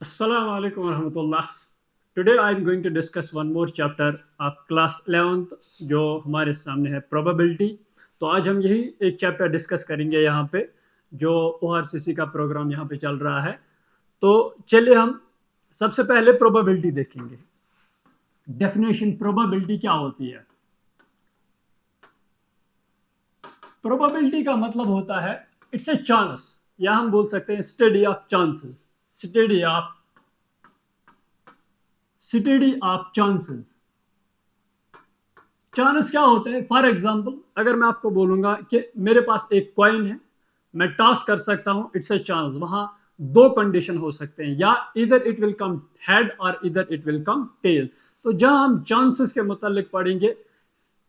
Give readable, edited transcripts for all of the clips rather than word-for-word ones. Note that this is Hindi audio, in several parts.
Assalamu alaikum warahmatullah. Today I am going to discuss one more chapter of class 11th जो हमारे सामने है probability. तो आज हम यही एक चैप्टर डिस्कस करेंगे यहाँ पे जो ORCC का प्रोग्राम यहाँ पे चल रहा है. तो चलिए हम सबसे पहले प्रोबेबिलिटी देखेंगे. डेफिनेशन प्रोबेबिलिटी क्या होती है? प्रोबेबिलिटी का मतलब होता है इट्स ए चांस, या हम बोल सकते हैं study of chances. Study of chances. Chance क्या होते हैं? फॉर एग्जांपल अगर मैं आपको बोलूंगा कि मेरे पास एक कॉइन है, मैं टॉस कर सकता हूं, इट्स ए चांस. वहां दो कंडीशन हो सकते हैं, या इधर इट विल कम हेड और इधर इट विल कम टेल. तो जहां हम चांसेस के मुतालिक पढ़ेंगे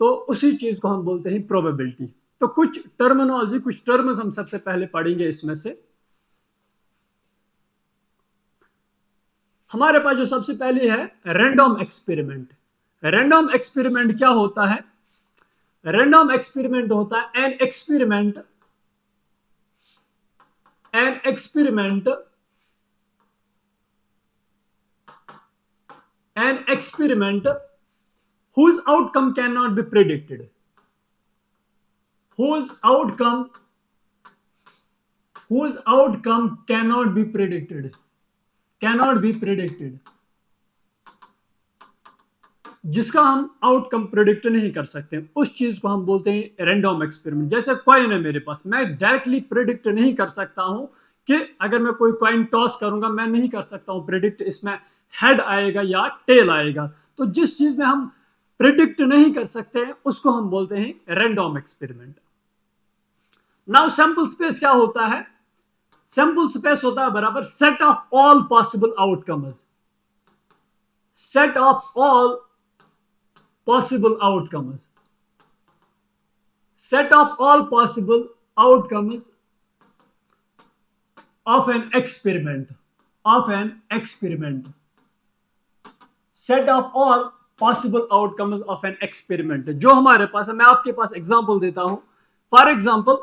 तो उसी चीज को हम बोलते हैं प्रोबेबिलिटी. तो कुछ टर्मिनोलॉजी, कुछ टर्म्स हम सबसे पहले पढ़ेंगे. इसमें से हमारे पास जो सबसे पहली है रैंडम एक्सपेरिमेंट. रैंडम एक्सपेरिमेंट क्या होता है? रैंडम एक्सपेरिमेंट होता है an experiment whose outcome cannot be predicted. whose outcome cannot be predicted. जिसका हम आउटकम प्रिडिक्ट नहीं कर सकते, उस चीज को हम बोलते हैं रैंडम एक्सपेरिमेंट. जैसे कॉइन है मेरे पास, मैं डायरेक्टली प्रिडिक्ट नहीं कर सकता हूं कि अगर मैं कोई कॉइन टॉस करूंगा, मैं नहीं कर सकता हूं प्रिडिक्ट इसमें हेड आएगा या टेल आएगा. तो जिस चीज में हम प्रिडिक्ट नहीं कर सकते उसको हम बोलते हैं random experiment. Now sample space क्या होता है? सैंपल स्पेस होता है बराबर set of all possible outcomes. Set of all possible outcomes. Set of all possible outcomes of an experiment. Set of all possible outcomes of an experiment. जो हमारे पास है, मैं आपके पास एग्जांपल देता हूं. फॉर एग्जांपल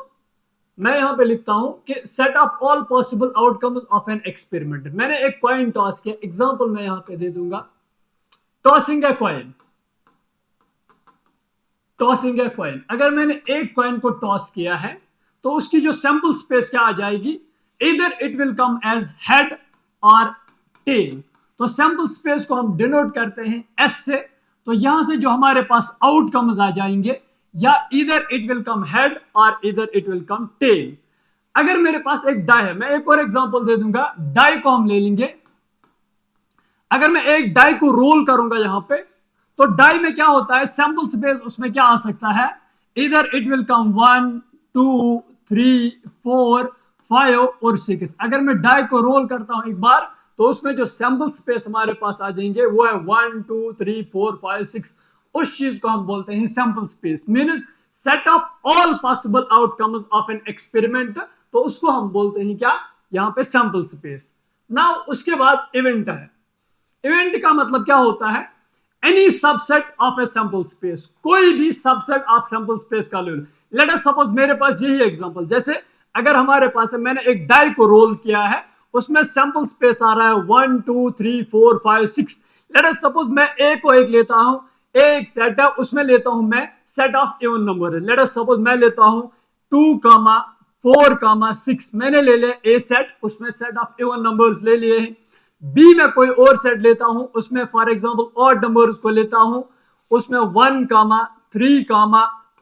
मैं यहां पे लिखता हूं कि set of all possible outcomes of an experiment. मैंने एक कॉइन टॉस किया. एग्जांपल मैं यहां पे दे दूंगा, टॉसिंग ए कॉइन. अगर मैंने एक कॉइन को टॉस किया है तो उसकी जो सैंपल स्पेस क्या आ जाएगी? इधर it will come as head और टेल. तो सैंपल स्पेस को हम डिनोट करते हैं एस से. तो यहां से जो हमारे पास आउटकम्स आ जाएंगे, या इधर इट विल कम हेड और इधर इट विल कम टेल. अगर मेरे पास एक डाई है, मैं एक और एग्जांपल दे दूंगा. डाई को हम ले लेंगे. अगर मैं एक डाई को रोल करूंगा यहां पे, तो डाई में क्या होता है? सैंपल स्पेस उसमें क्या आ सकता है? इधर इट विल कम 1 2 3 4 5 और 6. अगर मैं डाई को रोल करता हूं एक बार, तो उसमें जो सैंपल स्पेस हमारे पास आ जाएंगे वो है 1 2 3 4 5 6. उस चीज को हम बोलते हैं sample space. Means set of all possible outcomes of an experiment. तो उसको हम बोलते हैं क्या? यहां पे सैंपल स्पेस. नाउ उसके बाद इवेंट है. इवेंट का मतलब क्या होता है? Any subset of a sample space. कोई भी सबसेट ऑफ सैंपल स्पेस का ले लो. लेट अस सपोज मेरे पास यही एग्जांपल, जैसे अगर हमारे पास है, मैंने एक डाई को रोल किया है, उसमें सैंपल स्पेस आ रहा है 1 2 3 4 5 6. लेट अस सपोज मैं ए को एक लेता हूं, एक सेट है, उसमें लेता हूं मैं set of even number. Late us suppose मैं लेता हूं 2 4 6. मैंने ले लिया ए सेट, उसमें सेट ऑफ इवन नंबर्स ले लिए हैं. बी में कोई और सेट लेता हूं, उसमें फॉर एग्जांपल ऑड नंबर्स को लेता हूं, उसमें 1 3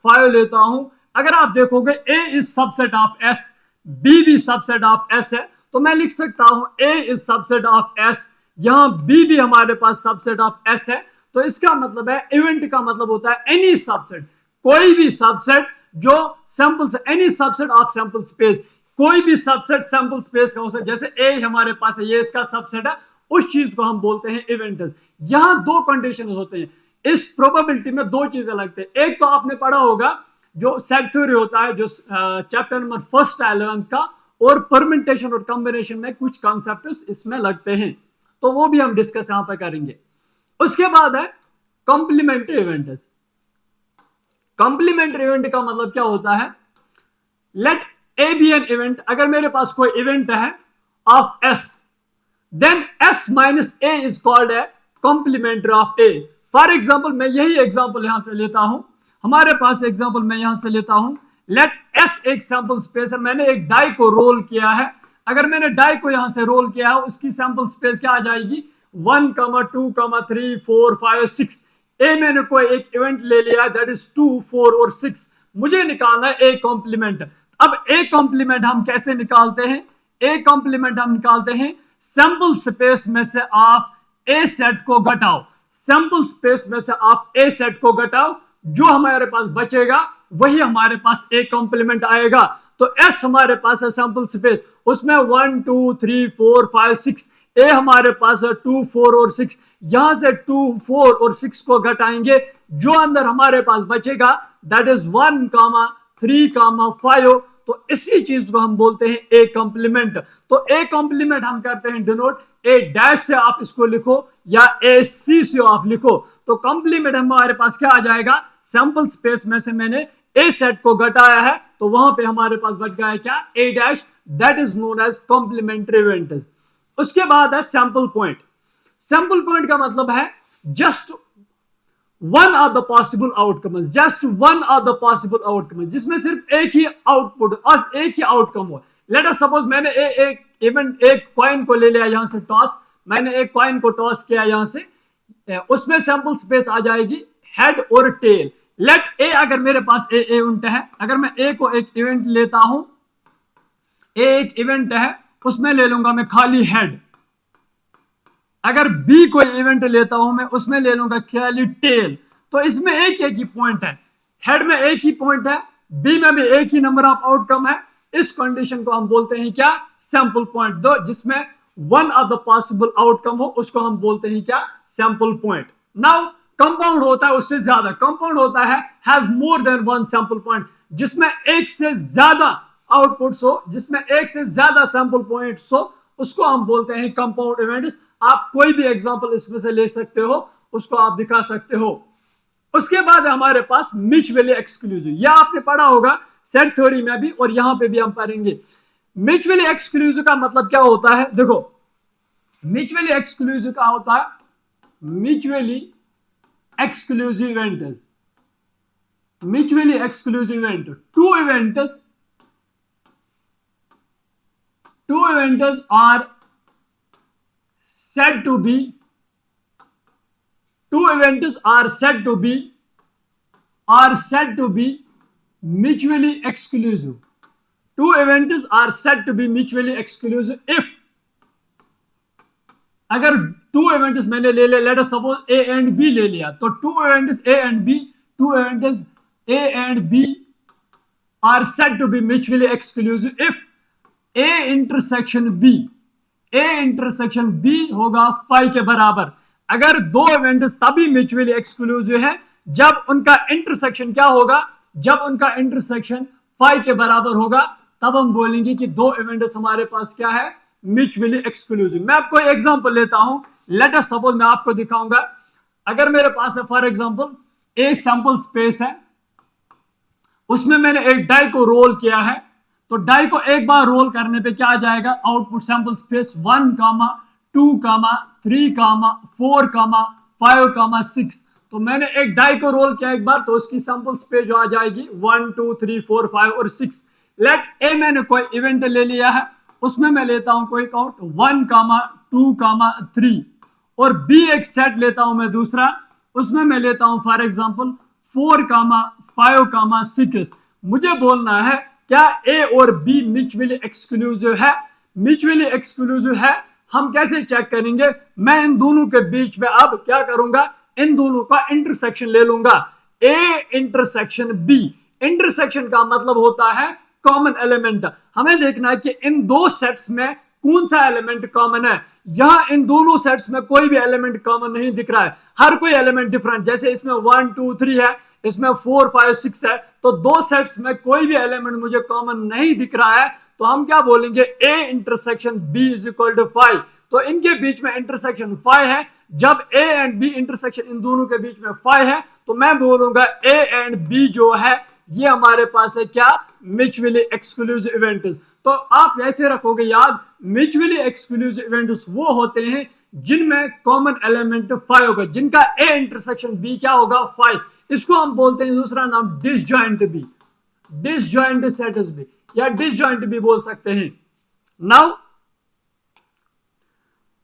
5 लेता हूं. अगर आप देखोगे A is subset of S, B भी सबसेट ऑफ एस है, तो मैं लिख सकता हूं A is subset of S. यहां बी भी हमारे पास सबसेट ऑफ एस है. तो इसका मतलब है इवेंट का मतलब होता है एनी सबसेट, कोई भी सबसेट जो सैंपल से, any subset of sample space. कोई भी सबसेट सैंपल स्पेस का हो सकता है. जैसे ए हमारे पास है, ये इसका सबसेट है, उस चीज को हम बोलते हैं इवेंट. यहां दो कंडीशन होते हैं. इस प्रोबेबिलिटी में दो चीजें लगते हैं. एक तो आपने पढ़ा होगा जो सेट थ्योरी होता है, जो चैप्टर नंबर 1 11 का, और परम्यूटेशन और कॉम्बिनेशन में कुछ कॉन्सेप्ट्स इसमें लगते हैं. तो वो भी हम डिस्कस यहां पर करेंगे. उसके बाद है कॉम्प्लीमेंट्री इवेंट. कॉम्प्लीमेंट्री इवेंट का मतलब क्या होता है? Let A be an event. अगर मेरे पास कोई इवेंट है of S, then S minus A is called a complementary of A. For example मैं यही एग्जाम्पल यहां पे लेता हूं, हमारे पास एग्जाम्पल मैं यहां से लेता हूं, लेट S एक सैंपल स्पेस है, मैंने एक डाई को रोल किया है, अगर मैंने डाई को यहां से रोल किया है उसकी सैंपल स्पेस क्या आ जाएगी 1, 2, 3, 4, 5, 6। ए मैंने कोई एक इवेंट ले लिया दैट इज 2, 4 और 6, मुझे निकालना है ए कॉम्प्लीमेंट। अब ए कॉम्प्लीमेंट हम कैसे निकालते हैं, ए कॉम्प्लीमेंट हम निकालते हैं सैंपल स्पेस में से आप ए सेट को घटाओ, सैंपल स्पेस में से आप ए सेट को घटाओ, जो हमारे पास बचेगा वही हमारे पास ए कॉम्प्लीमेंट आएगा। तो एस हमारे पास है सैंपल स्पेस, उसमें 1, 2, 3, 4, 5, 6, ए हमारे पास है 2, 4 और 6, यहां से 2, 4 और 6 को घटाएंगे, जो अंदर हमारे पास बचेगा दैट इज 1, 3, 5। तो इसी चीज को हम बोलते हैं ए कॉम्प्लीमेंट। तो ए कॉम्प्लीमेंट हम करते हैं डिनोट, ए डैश से आप इसको लिखो या ए सी से आप लिखो। तो कॉम्प्लीमेंट हमारे पास क्या आ जाएगा, सैंपल स्पेस में से मैंने ए सेट को घटाया है तो वहां पे हमारे पास बच गया है क्या, A dash, that is known as complementary event. उसके बाद है सैंपल पॉइंट। सैंपल पॉइंट का मतलब है just one of the possible outcomes, just one of the possible outcomes, जिसमें सिर्फ एक ही आउटपुट और एक ही आउटकम हो। लेट अस सपोज मैंने एक इवेंट, एक कॉइन को ले लिया यहां से टॉस, मैंने एक कॉइन को टॉस किया यहां से, उसमें सैंपल स्पेस आ जाएगी हेड और टेल। लेट ए, अगर मेरे पास ए इवेंट है, अगर मैं ए को एक इवेंट लेता हूं, ए एक इवेंट है उसमें ले लूंगा मैं खाली हेड, अगर बी कोई इवेंट लेता हूं मैं उसमें ले लूंगा खाली टेल। तो इसमें एक ही पॉइंट है, हेड में एक ही पॉइंट है, बी में भी एक ही नंबर ऑफ आउटकम है, इस कंडीशन को हम बोलते हैं क्या, सैंपल पॉइंट। दो जिसमें one of the possible outcome हो उसको हम बोलते हैं क्या, सैंपल पॉइंट। नाउ कंपाउंड होता है उससे ज्यादा, कंपाउंड होता है has more than one sample point, जिसमें एक से ज्यादा आउटपुट्स हो, जिसमें एक से ज्यादा सैंपल पॉइंट्स हो, उसको हम बोलते हैं कंपाउंड इवेंट्स। आप कोई भी एग्जांपल इसमें से ले सकते हो, उसको आप दिखा सकते हो। उसके बाद हमारे पास म्यूचुअली एक्सक्लूसिव, यह आपने पढ़ा होगा सेट थ्योरी में भी और यहां पे भी हम पढ़ेंगे। म्यूचुअली एक्सक्लूसिव का मतलब क्या होता है, देखो म्यूचुअली एक्सक्लूसिव का होता है, mutually exclusive events, mutually exclusive event, two events are said to be, two events are said to be mutually exclusive. Two events are said to be mutually exclusive if, अगर टू इवेंट्स मैंने ले लिया, let us suppose A and B ले लिया, तो two events A and B, two events A and B are said to be mutually exclusive if A intersection B, A intersection B होगा फाई के बराबर। अगर दो इवेंट्स तभी म्यूचुअली एक्सक्लूसिव है जब उनका इंटरसेक्शन क्या होगा, जब उनका इंटरसेक्शन फाई के बराबर होगा, तब हम बोलेंगे कि दो इवेंट्स हमारे पास क्या है, म्यूचुअली एक्सक्लूसिव। मैं आपको एग्जांपल लेता हूं, लेट अस सपोज मैं आपको दिखाऊंगा, अगर मेरे पास है फॉर एग्जांपल एक सैंपल स्पेस है, उसमें मैंने एक डाई को रोल किया है, तो डाई को एक बार रोल करने पे क्या आ जाएगा, आउटपुट सैंपल स्पेस 1, 2, 3, 4, 5, 6। तो मैंने एक डाई को रोल किया एक बार, तो उसकी सैंपल स्पेस जो आ जाएगी 1, 2, 3, 4, 5 और 6। लेट ए मैंने कोई इवेंट ले लिया है, उसमें मैं लेता हूं कोई काउंट 1, 2, 3, और बी एक सेट लेता हूं मैं दूसरा, उसमें मैं लेता हूं फॉर एग्जांपल 4, 5, 6। मुझे बोलना है क्या ए और बी म्यूचुअली एक्सक्लूसिव है, म्यूचुअली एक्सक्लूसिव है। हम कैसे चेक करेंगे, मैं इन दोनों के बीच में अब क्या करूंगा, इन दोनों का इंटरसेक्शन ले लूंगा, ए इंटरसेक्शन बी। इंटरसेक्शन का मतलब होता है कॉमन एलिमेंट, हमें देखना है कि इन दो सेट्स में कौन सा एलिमेंट कॉमन है। यहां इन दोनों सेट्स में कोई भी एलिमेंट कॉमन नहीं दिख रहा है, हर कोई एलिमेंट डिफरेंट, जैसे इसमें 1, 2, 3 है, इसमें 4, 5, 6 है, तो दो सेट्स में कोई भी एलिमेंट मुझे कॉमन नहीं दिख रहा है, तो हम क्या बोलेंगे, A intersection B is equal to 5। तो इनके बीच में इंटरसेक्शन 5 है, जब ए एंड बी इंटरसेक्शन इन दोनों के बीच में 5 है, तो मैं बोलूंगा ए एंड बी जो है ये हमारे पास है क्या, म्यूचुअली एक्सक्लूसिव इवेंट्स। तो आप ऐसे रखोगे याद, म्यूचुअली एक्सक्लूसिव इवेंट्स वो होते हैं जिनमें कॉमन एलिमेंट 5 होगा, जिनका ए इंटरसेक्शन बी क्या होगा 5। इसको हम बोलते हैं दूसरा नाम डिसजॉइंट बी, डिसजॉइंट सेट्स भी या डिसजॉइंट भी बोल सकते हैं। नाउ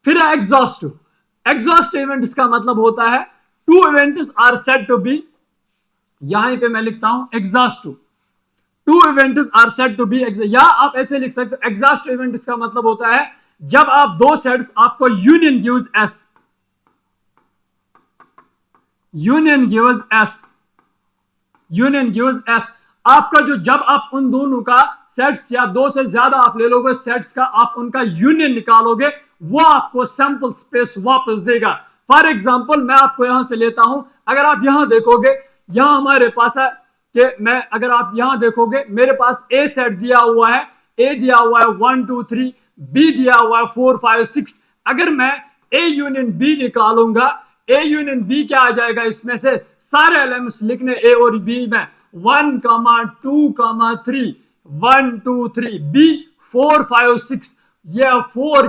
फिर एग्जॉस्टिव, एग्जॉस्टिव इवेंट्स का मतलब होता है two events are said to be, यहां पे मैं लिखता हूं exhaustive, two events are said to be, या आप ऐसे लिख सकते हो एग्जॉस्टिव इवेंट्स का मतलब होता है जब आप दो सेट्स आपको union gives S, union gives S, union gives S, आपका जो जब आप उन दोनों का सेट्स या दो से ज्यादा आप ले लोगे सेट्स का, आप उनका यूनियन निकालोगे, वो आपको सैंपल स्पेस वापस देगा। फॉर एग्जांपल मैं आपको यहां से लेता हूं, अगर आप यहां देखोगे, यहां हमारे पास है कि मैं अगर आप यहां देखोगे मेरे पास ए सेट दिया हुआ है, ए दिया हुआ है 1 2 3, बी दिया हुआ है 4 5 6। अगर मैं ए यूनियन बी निकालूंगा, ए यूनियन बी क्या आ जाएगा, इसमें से सारे एलिमेंट्स लिखने ए और बी में 1 2 3, 1 2 3, बी 4 5 6, ये 4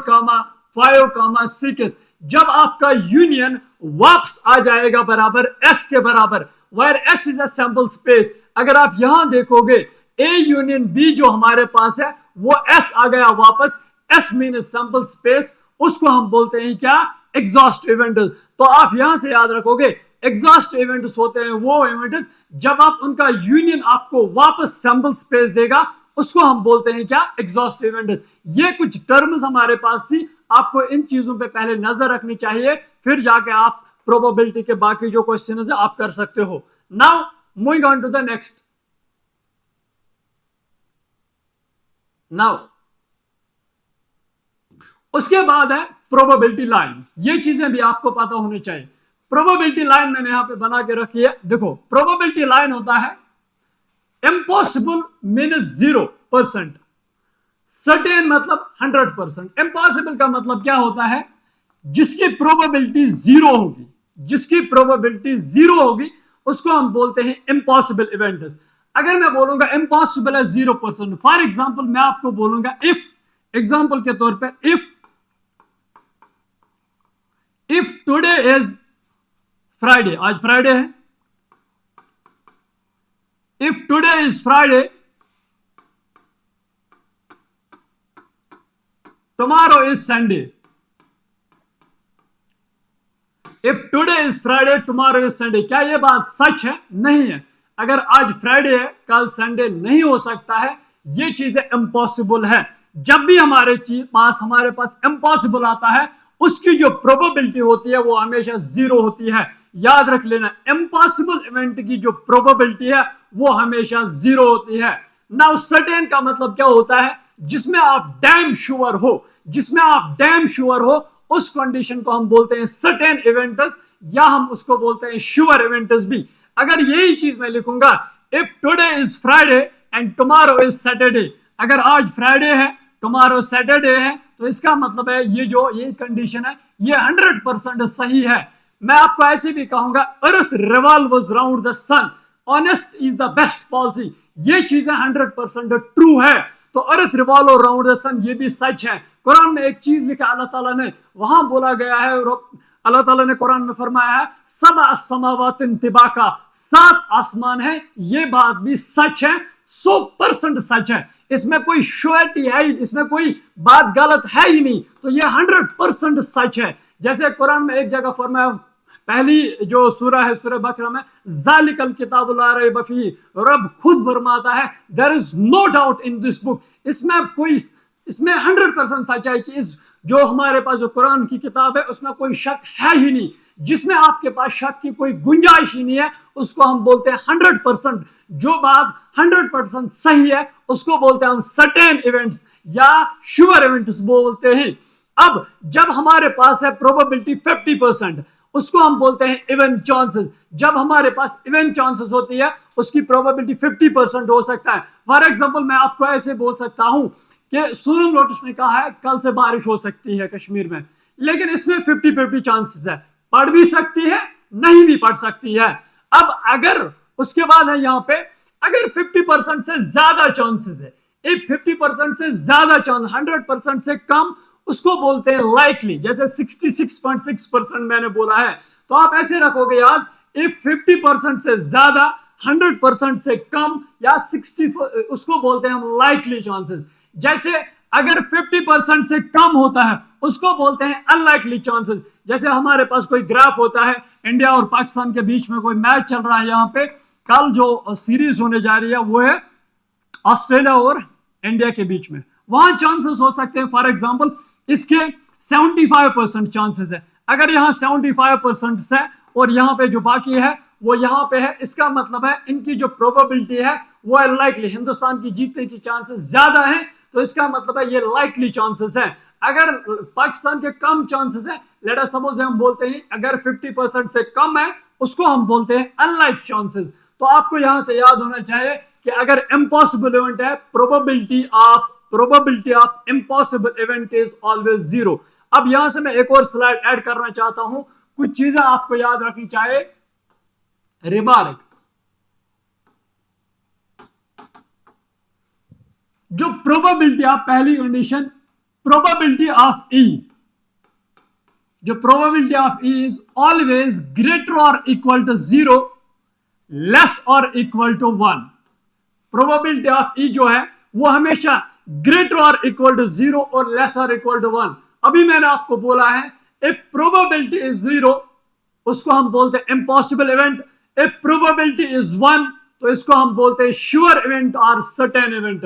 5 6। जब आपका यूनियन वापस आ जाएगा बराबर एस के बराबर, where S is a sample space, अगर आप यहां देखोगे ए यूनियन बी जो हमारे पास है वो एस आ गया वापस, एस मीन सैंपल स्पेस, उसको हम बोलते हैं क्या, एग्जॉस्ट इवेंट्स। तो आप यहां से याद रखोगे एग्जॉस्ट इवेंट्स होते हैं वो इवेंट्स जब आप उनका यूनियन आपको वापस सैंपल स्पेस देगा, उसको हम बोलते हैं क्या, एग्जॉस्ट इवेंट। ये कुछ टर्म्स हमारे पास थी, आपको इन चीजों पे पहले नजर रखनी चाहिए, फिर जाके आप प्रोबेबिलिटी के बाकी जो क्वेश्चन है आप कर सकते हो। Now moving on to the next. Now उसके बाद है प्रोबेबिलिटी लाइन, ये चीजें भी आपको पता होनी चाहिए। प्रोबेबिलिटी लाइन मैंने यहां पे बना के रखी है, देखो प्रोबेबिलिटी लाइन होता है इम्पॉसिबल मीन्स 0%, सर्टेन मतलब 100%। इम्पॉसिबल का मतलब क्या होता है, जिसकी प्रोबेबिलिटी 0 होगी, जिसकी प्रोबेबिलिटी 0 होगी उसको हम बोलते हैं इम्पॉसिबल इवेंट। अगर मैं बोलूंगा इम्पॉसिबल है 0%, फॉर एग्जांपल मैं आपको बोलूंगा इफ, एग्जांपल के तौर पर इफ टुडे इज फ्राइडे, आज फ्राइडे है, if today is Friday, tomorrow is Sunday. If today is Friday, tomorrow is Sunday, क्या ये बात सच है? नहीं है। अगर आज फ्राइडे है कल संडे नहीं हो सकता है, ये चीजें इम्पॉसिबल है। जब भी हमारे पास इम्पॉसिबल आता है, उसकी जो प्रोबेबिलिटी होती है वो हमेशा 0 होती है। याद रख लेना, इम्पॉसिबल इवेंट की जो प्रोबेबिलिटी है वो हमेशा 0 होती है। नाउ सर्टेन का मतलब क्या होता है, जिसमें आप डैम श्योर हो, जिसमें आप डैम श्योर हो, उस कंडीशन को हम बोलते हैं सर्टेन इवेंट्स, या हम उसको बोलते हैं श्योर इवेंट्स भी। अगर यही चीज मैं लिखूंगा if today is Friday and tomorrow is Saturday, अगर आज फ्राइडे है टुमारो सैटरडे है, तो इसका मतलब है ये कंडीशन है ये 100% सही है। मैं आपको ऐसे भी कहूंगा earth revolves round the sun, honest is the best policy, ये चीजें 100% ट्रू है। तो earth revolve around the sun ये भी सच है। कुरान में एक चीज लिखा अल्लाह ताला ने, वहां बोला गया है, अल्लाह ताला ने कुरान में फरमाया है सबअ समावातिन तिबाका, 7 आसमान है, ये बात भी सच है, 100% सच है, इसमें कोई श्योरिटी है ही, इसमें कोई बात गलत है ही नहीं, तो ये 100% सच है। जैसे कुरान में एक जगह फरमाया, पहली जो सूरह है सूरह बकरा में, ज़ालिकल किताबुल ला रैब फीह, रब खुद फरमाता है there is no doubt in this book, इसमें 100% सच्चाई की, इस जो हमारे पास जो कुरान की किताब है उसमें कोई शक है ही नहीं, जिसमें आपके पास शक की कोई गुंजाइश ही नहीं है, उसको हम बोलते हैं 100%। जो बात 100% सही है उसको बोलते हैं हम सर्टेन इवेंट्स या श्योर इवेंट्स बोलते हैं। अब जब हमारे पास है प्रोबेबिलिटी 50%, उसको हम बोलते हैं इवन चांसेस। जब हमारे पास इवन चांसेस होती है उसकी प्रोबेबिलिटी 50% हो सकता है। फॉर एग्जांपल मैं आपको ऐसे बोल सकता हूं कि सोनम लोटस ने कहा है कल से बारिश हो सकती है कश्मीर में, लेकिन इसमें 50-50 चांसेस है, पड़ भी सकती है नहीं भी पड़ सकती है। अब अगर उसके बाद है यहाँ पे अगर 50% से ज्यादा चांसेस है, इफ 50% से ज्यादा चांस 100% से कम, उसको बोलते हैं लाइकली। जैसे 66.6% मैंने बोला है, तो आप ऐसे रखोगे याद, इफ 50% से ज्यादा 100% से कम या 60, उसको बोलते हैं हम लाइकली चांसेस। जैसे अगर 50% से कम होता है उसको बोलते हैं अनलाइकली चांसेस। जैसे हमारे पास कोई ग्राफ होता है, इंडिया और पाकिस्तान के बीच में कोई मैच चल रहा है, यहाँ पे कल जो सीरीज होने जा रही है वो है ऑस्ट्रेलिया और इंडिया के बीच में, वहां चांसेस हो सकते हैं फॉर एग्जांपल इसके 75% चांसेस है। अगर यहाँ 75% है और यहाँ पे जो बाकी है वो यहाँ पे है, इसका मतलब है इनकी जो प्रोबेबिलिटी है वो है लाइकली, हिंदुस्तान की जीतने की चांसेस ज्यादा है, तो इसका मतलब है ये लाइकली चांसेस है। अगर पाकिस्तान के कम चांसेस है, लेट अस सपोज हम बोलते हैं अगर 50% से कम है उसको हम बोलते हैं अनलाइक चांसेस। तो आपको यहां से याद होना चाहिए कि अगर इम्पॉसिबल इवेंट है, probability of impossible event is always zero. अब यहां से मैं एक और स्लाइड ऐड करना चाहता हूं, कुछ चीजें आपको याद रखनी चाहिए। रिमार्क, जो प्रोबेबिलिटी ऑफ पहली कंडीशन, प्रोबेबिलिटी ऑफ ई, जो probability of E is always greater और इक्वल टू जीरो, लेस और equal to one. Probability of E जो है वो हमेशा ग्रेटर और इक्वल टू जीरो और लेस और इक्वल टू वन। अभी मैंने आपको बोला है इफ प्रोबेबिलिटी इज जीरो उसको हम बोलते हैं impossible event, if probability is one तो इसको हम बोलते हैं श्योर इवेंट और सर्टेन इवेंट।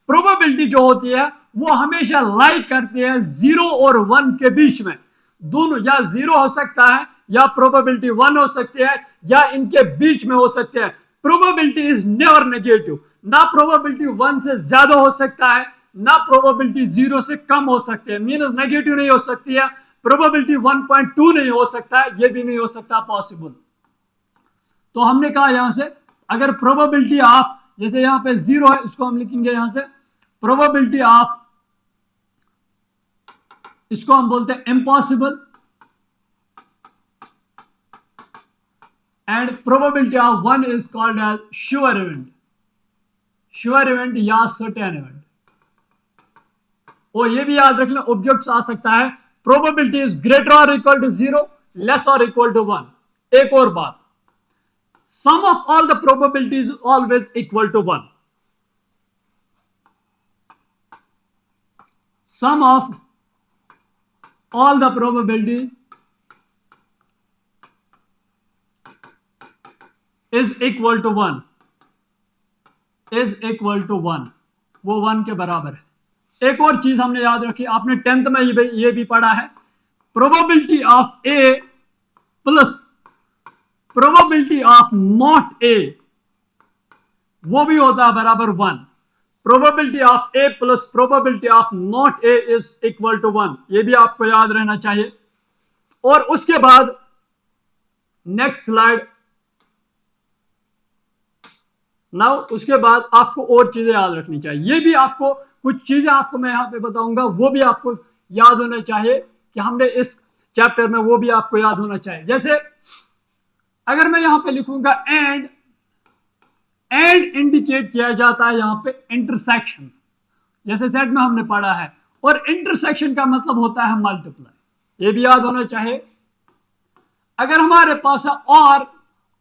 प्रोबेबिलिटी जो होती है वो हमेशा लाई करती है जीरो और वन के बीच में, दोनों या जीरो हो सकता है या प्रोबेबिलिटी वन हो सकती है या इनके बीच में हो सकते हैं। प्रोबेबिलिटी इज नेवर नेगेटिव, ना प्रोबेबिलिटी वन से ज्यादा हो सकता है ना प्रोबेबिलिटी जीरो से कम हो सकती है, मींस नेगेटिव नहीं हो सकती है। प्रोबेबिलिटी 1.2 नहीं हो सकता है, ये भी नहीं हो सकता पॉसिबल। तो हमने कहा यहां से अगर प्रोबेबिलिटी ऑफ, जैसे यहां पे जीरो है इसको हम लिखेंगे यहां से प्रोबेबिलिटी ऑफ, इसको हम बोलते हैं impossible, and probability of one is called as sure event, sure event या सर्टेन इवेंट। और ये भी याद रखना ऑब्जेक्ट्स आ सकता है, प्रोबेबिलिटी इज ग्रेटर और इक्वल टू जीरो, लेस और इक्वल टू वन। एक और बात, sum of all the probabilities always equal to one, sum of all the probability is equal to 1, is equal to 1, वो 1 के बराबर है। एक और चीज हमने याद रखी, आपने 10th में ये भी पढ़ा है, probability of A plus probability of not A, वो भी होता है बराबर 1। Probability of A plus probability of not A is equal to 1, ये भी आपको याद रहना चाहिए। और उसके बाद नेक्स्ट स्लाइड, नाउ उसके बाद आपको और चीजें याद रखनी चाहिए, ये भी आपको कुछ चीजें आपको मैं यहां पे बताऊंगा वो भी आपको याद होना चाहिए कि हमने इस चैप्टर में, वो भी आपको याद होना चाहिए। जैसे अगर मैं यहां पे लिखूंगा एंड इंडिकेट किया जाता है यहां पे इंटरसेक्शन, जैसे सेट में हमने पढ़ा है, और इंटरसेक्शन का मतलब होता है मल्टीप्लाई, ये भी याद होना चाहिए। अगर हमारे पास है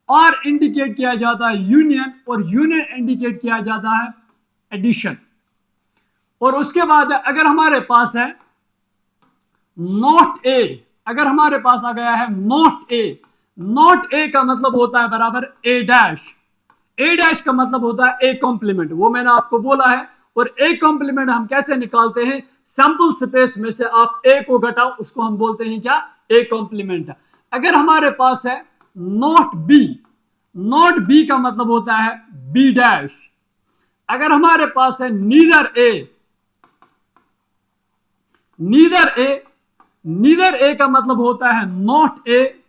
और इंडिकेट किया जाता है यूनियन, और यूनियन इंडिकेट किया जाता है एडिशन। और उसके बाद अगर हमारे पास है नॉट ए, अगर हमारे पास आ गया है नॉट ए, नॉट ए का मतलब होता है बराबर ए डैश, ए डैश का मतलब होता है ए कॉम्प्लीमेंट, वो मैंने आपको बोला है। और ए कॉम्प्लीमेंट हम कैसे निकालते हैं, सैंपल स्पेस में से आप ए को घटाओ, उसको हम बोलते हैं क्या, ए कॉम्प्लीमेंट। अगर हमारे पास है नॉट बी, नॉट बी का मतलब होता है बी डैश। अगर हमारे पास है नीदर ए, नीदर ए का मतलब होता है नॉट ए,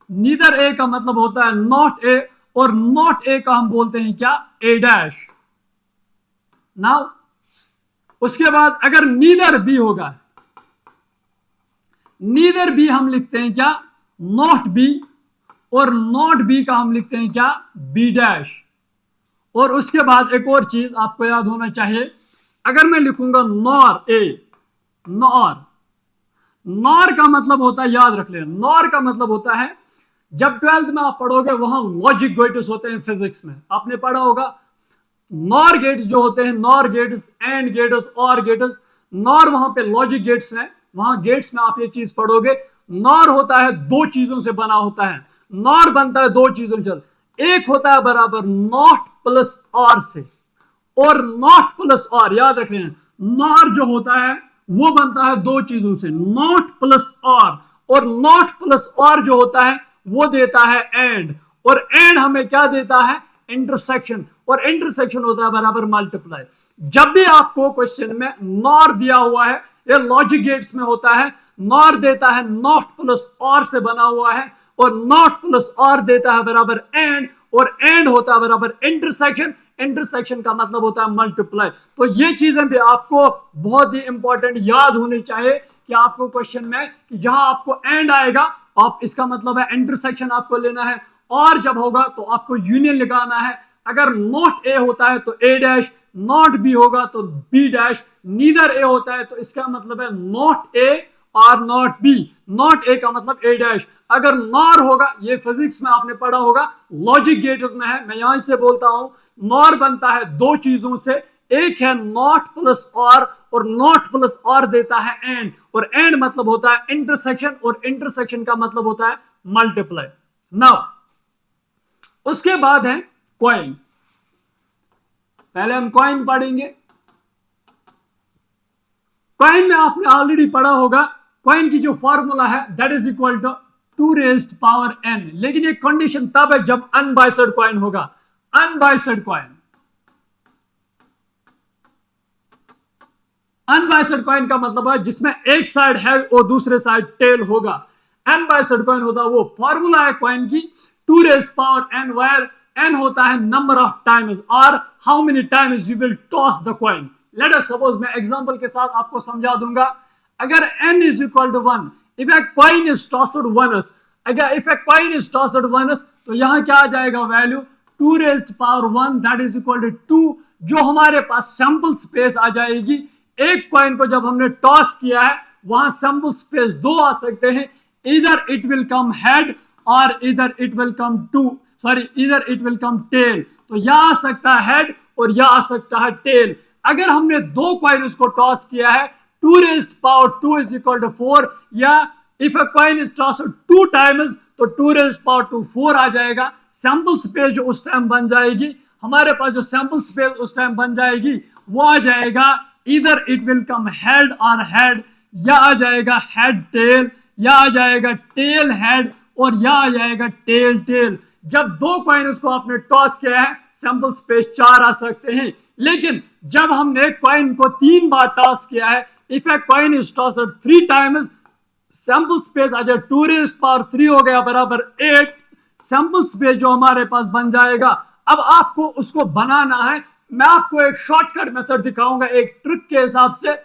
नीदर ए का मतलब होता है नॉट ए, और नॉट ए का हम बोलते हैं क्या, ए डैश। नाउ उसके बाद अगर नीदर बी होगा, नीदर बी हम लिखते हैं क्या, नॉट बी, और नॉट बी का हम लिखते हैं क्या, बी डैश। और उसके बाद एक और चीज आपको याद होना चाहिए, अगर मैं लिखूंगा नॉर ए, नॉर, नॉर का मतलब होता है, याद रख लेना, नॉर का मतलब होता है, जब 12th में आप पढ़ोगे वहां लॉजिक गेट्स होते हैं फिजिक्स में, आपने पढ़ा होगा नॉर गेट्स जो होते हैं, नॉर गेट्स, एंड गेट्स, और गेट्स, नॉर वहां पे लॉजिक गेट्स हैं, वहां गेट्स में आप ये चीज पढ़ोगे। नॉर होता है दो चीजों से बना होता है, नॉर बनता है दो चीजों से, एक होता है बराबर नॉट प्लस और से, और नॉट प्लस और, याद रख लेना, नॉर जो होता है वो बनता है दो चीजों से, नॉट प्लस और नॉट प्लस और जो होता है वो देता है एंड, और एंड हमें क्या देता है, इंटरसेक्शन, और इंटरसेक्शन होता है बराबर मल्टीप्लाई। जब भी आपको क्वेश्चन में नॉर दिया हुआ है, ये लॉजिक गेट्स में होता है, नॉर देता है नॉट प्लस और से बना हुआ है, और नॉट प्लस और देता है बराबर एंड, और एंड होता है बराबर इंटरसेक्शन, इंटरसेक्शन का मतलब होता है मल्टीप्लाई। तो ये चीजें भी आपको बहुत ही इंपॉर्टेंट याद होनी चाहिए कि आपको क्वेश्चन में कि जहां आपको एंड आएगा आप, इसका मतलब है इंटरसेक्शन आपको लेना है, और जब होगा तो आपको यूनियन लगाना है। अगर नॉट ए होता है तो ए डैश, नॉट बी होगा तो बी डैश, नीदर ए होता है तो इसका मतलब है नॉट ए और नॉट बी, नॉट ए का मतलब ए डैश। अगर नॉर होगा, ये फिजिक्स में आपने पढ़ा होगा, लॉजिक गेट्स में है, मैं यहां से बोलता हूं, नॉर बनता है दो चीजों से, एक है नॉट प्लस और नॉट प्लस और देता है एंड, और एंड मतलब होता है इंटरसेक्शन, और इंटरसेक्शन का मतलब होता है मल्टीप्लाई। नाउ उसके बाद है कॉइन, पहले हम कॉइन पढ़ेंगे। कॉइन में आपने ऑलरेडी पढ़ा होगा, कॉइन की जो फॉर्मूला है that is equal to 2 raised power n, लेकिन ये कंडीशन तब है जब अनबाइसेड कॉइन होगा, अनबाइसेड कॉइन, अनबाइसेड कॉइन का मतलब है जिसमें एक साइड है और दूसरे साइड टेल होगा, अनबाइसेड कॉइन होता है वो। फॉर्मूला है कॉइन की 2 raised power n, where n होता है नंबर ऑफ टाइम्स और how many times you will toss the coin. Let us suppose, मैं एग्जांपल के साथ आपको समझा दूंगा, अगर n is equal to 1, if a coin is tossed once, अगर if a coin is tossed once तो यहां क्या आ जाएगा value 2 raised power 1 that is equal to 2, जो हमारे पास सैंपल स्पेस आ जाएगी। एक कॉइन को जब हमने टॉस किया है वहां सैंपल स्पेस दो आ सकते हैं, इधर इट विल कम हेड और इधर इट विल कम इधर इट विल कम टेल। तो यह आ सकता है हेड और यह आ सकता है टेल। अगर हमने दो कॉइन को टॉस किया है 2 raised power 2 is equal to 4, या if a coin is tossed 2 times तो 2 रेज्ड पावर 2 4 आ जाएगा। सैंपल स्पेस जो उस टाइम बन जाएगी, हमारे पास जो सैंपल स्पेस उस टाइम बन जाएगी वो आ जाएगा, इधर इट विल कम हेड और हेड, या आ जाएगा हेड टेल, या आ जाएगा टेल हेड, और या आ जाएगा टेल टेल। जब दो कॉइन्स को आपने टॉस किया है सैंपल स्पेस 4 आ सकते हैं, लेकिन जब हमने कॉइन को 3 बार टॉस किया है, if a coin is tossed 3 times, sample space आ जाए 2 रेज्ड पावर 3 हो गया बराबर 8, सैंपल स्पेस जो हमारे पास बन जाएगा। अब आपको उसको बनाना है, मैं आपको एक शॉर्टकट मेथड दिखाऊंगा, एक ट्रिक के हिसाब से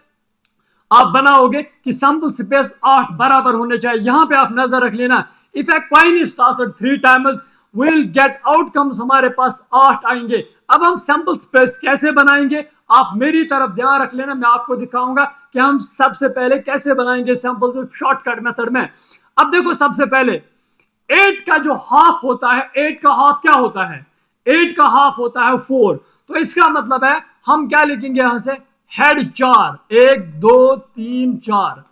आप बनाओगे कि सैंपल स्पेस 8 बराबर होने चाहिए। यहां पे आप नजर रख लेना, if a coin is tossed 3 times will get outcomes, हमारे पास 8 आएंगे। अब हम सैंपल स्पेस कैसे बनाएंगे, आप मेरी तरफ ध्यान रख लेना, मैं आपको दिखाऊंगा कि हम सबसे पहले कैसे बनाएंगे सैंपल शॉर्टकट मेथड में। अब देखो, सबसे पहले 8 का जो हाफ होता है, 8 का हाफ क्या होता है, 8 का हाफ होता है 4, तो इसका मतलब है हम क्या लिखेंगे यहां से, हेड 4, 1 2 3 4,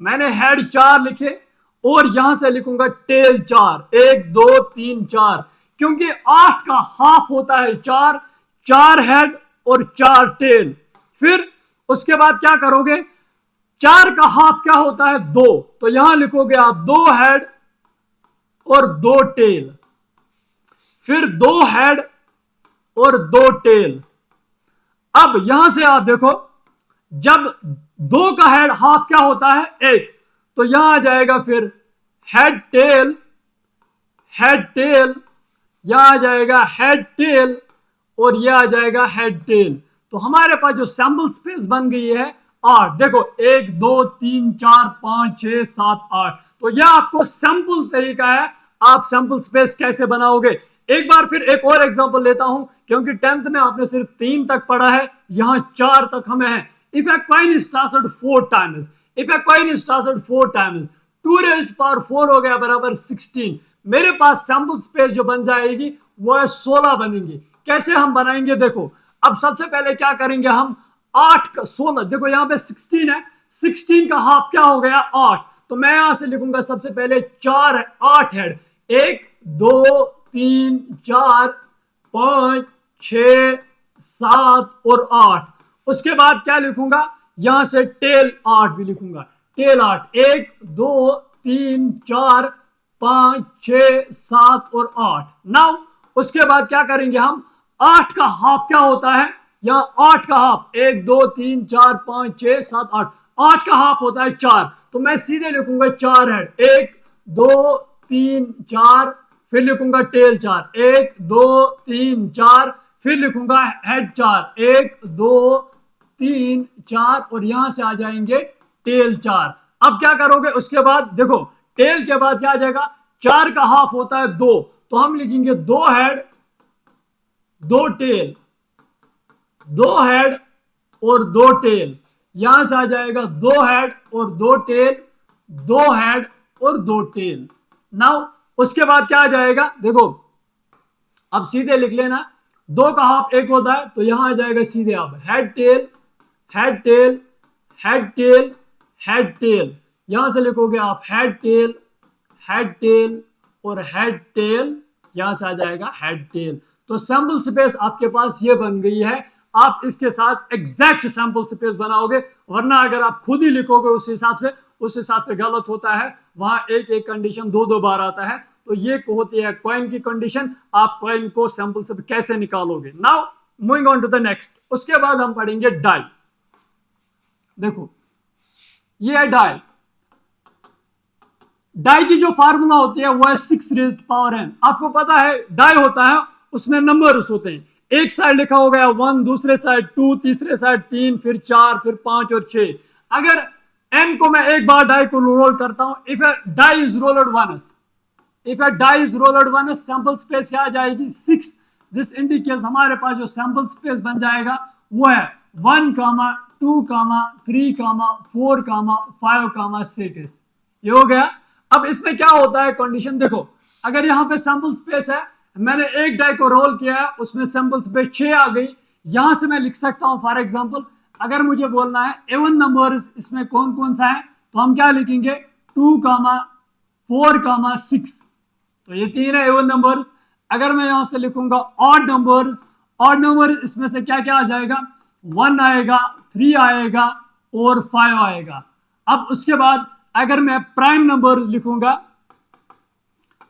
मैंने हेड 4 लिखे, और यहां से लिखूंगा टेल 4, 1 2 3 4, क्योंकि 8 का हाफ होता है 4, 4 हेड और 4 टेल। फिर उसके बाद क्या करोगे, 4 का हाफ क्या होता है 2, तो यहां लिखोगे आप 2 हेड और 2 टेल, फिर 2 हेड और 2 टेल। अब यहां से आप देखो, जब 2 का हेड हाफ क्या होता है 1, तो यहां आ जाएगा फिर हेड टेल, हेड टेल, यहां आ जाएगा हेड टेल, और यह आ जाएगा हेड टेल। तो हमारे पास जो सैंपल स्पेस बन गई है 8, देखो 1 2 3 4 5 6 7 8, तो यह आपको सैंपल तरीका है, आप सैंपल स्पेस कैसे बनाओगे। एक बार फिर एक और एग्जांपल लेता हूं क्योंकि 10th में आपने सिर्फ 3 तक पढ़ा है, यहाँ 4 तक हमें है। If a coin is tossed 4 times, if a coin is tossed 4 times, 2 raised power 4 हो गया बराबर 16। मेरे पास सैंपल स्पेस जो बन जाएगी वो है 16 बनेंगी। कैसे हम बनाएंगे देखो, अब सबसे पहले क्या करेंगे हम, 8 का 16, देखो यहाँ पे 16 है, 16 का हाफ क्या हो गया 8, तो मैं यहां से लिखूंगा सबसे पहले 4 है, 8 हेड, 1 2 3 4 5 6 7 और 8। उसके बाद क्या लिखूंगा, यहां से टेल 8 भी लिखूंगा, टेल 8, 1 2 3 4 5 6 7 और 8। नाउ उसके बाद क्या करेंगे हम, 8 का हाफ क्या होता है, यहाँ 8 का हाफ 1 2 3 4 5 6 7 8, 8 का हाफ होता है 4, तो मैं सीधे लिखूंगा 4 हेड, 1 2 3 4, फिर लिखूंगा टेल 4, 1 2 3 4, फिर लिखूंगा हेड 4, 1 2 3 4, और यहां से आ जाएंगे टेल 4। अब क्या करोगे उसके बाद, देखो टेल के बाद क्या आ जाएगा, 4 का हाफ होता है 2, तो हम लिखेंगे 2 हेड 2 टेल, 2 हेड और 2 टेल, यहां से आ जाएगा 2 हेड और 2 टेल, 2 हेड और 2 टेल। नाउ उसके बाद क्या आ जाएगा, देखो अब सीधे लिख लेना, 2 का हाफ 1 होता है, तो यहां आ जाएगा सीधे अब head tail head tail head tail head tell, यहां से लिखोगे आप हेड टेल और हेड टेल, यहां से आ जाएगा हेड टेल। तो सैंपल स्पेस आपके पास ये बन गई है। आप इसके साथ एग्जैक्ट सैंपल स्पेस बनाओगे, वरना अगर आप खुद ही लिखोगे उस हिसाब से गलत होता है, वहां एक एक कंडीशन 2 बार आता है। तो ये होती है कॉइन की कंडीशन, आप कॉइन को सैंपल से कैसे निकालोगे। Now moving on to the next, उसके बाद हम पढ़ेंगे डाई। देखो ये है डाई, डाई की जो फार्मूला होती है वो है 6 रेज्ड पावर n। आपको पता है डाई होता है उसमें नंबर्स होते हैं, एक साइड लिखा हो गया 1, दूसरे साइड 2, तीसरे साइड 3, फिर 4, फिर 5 और 6। अगर n को मैं एक बार डाई को रोल करता हूं, if a die is rolled once, if a die is rolled once, sample space क्या आ जाएगी 6। दिस इंडिकेट्स हमारे पास जो सैंपल स्पेस बन जाएगा वो है 1, 2, 3, 4, 5, 6। ये हो गया। अब इसमें क्या होता है कंडीशन, देखो अगर यहाँ पे सैंपल स्पेस है, मैंने एक डाई को रोल किया है, उसमें सैंपल स्पेस 6 आ गई, यहां से मैं लिख सकता हूं फॉर एग्जांपल, अगर मुझे बोलना है इवन नंबर्स इसमें कौन कौन सा है, तो हम क्या लिखेंगे 2, 4, 6, तो ये 3 है इवन नंबर्स। अगर मैं यहां से लिखूंगा ऑड नंबर्स, ऑड नंबर इसमें से क्या क्या आ जाएगा, 1 आएगा, 3 आएगा और 5 आएगा। अब उसके बाद अगर मैं प्राइम नंबर्स लिखूंगा,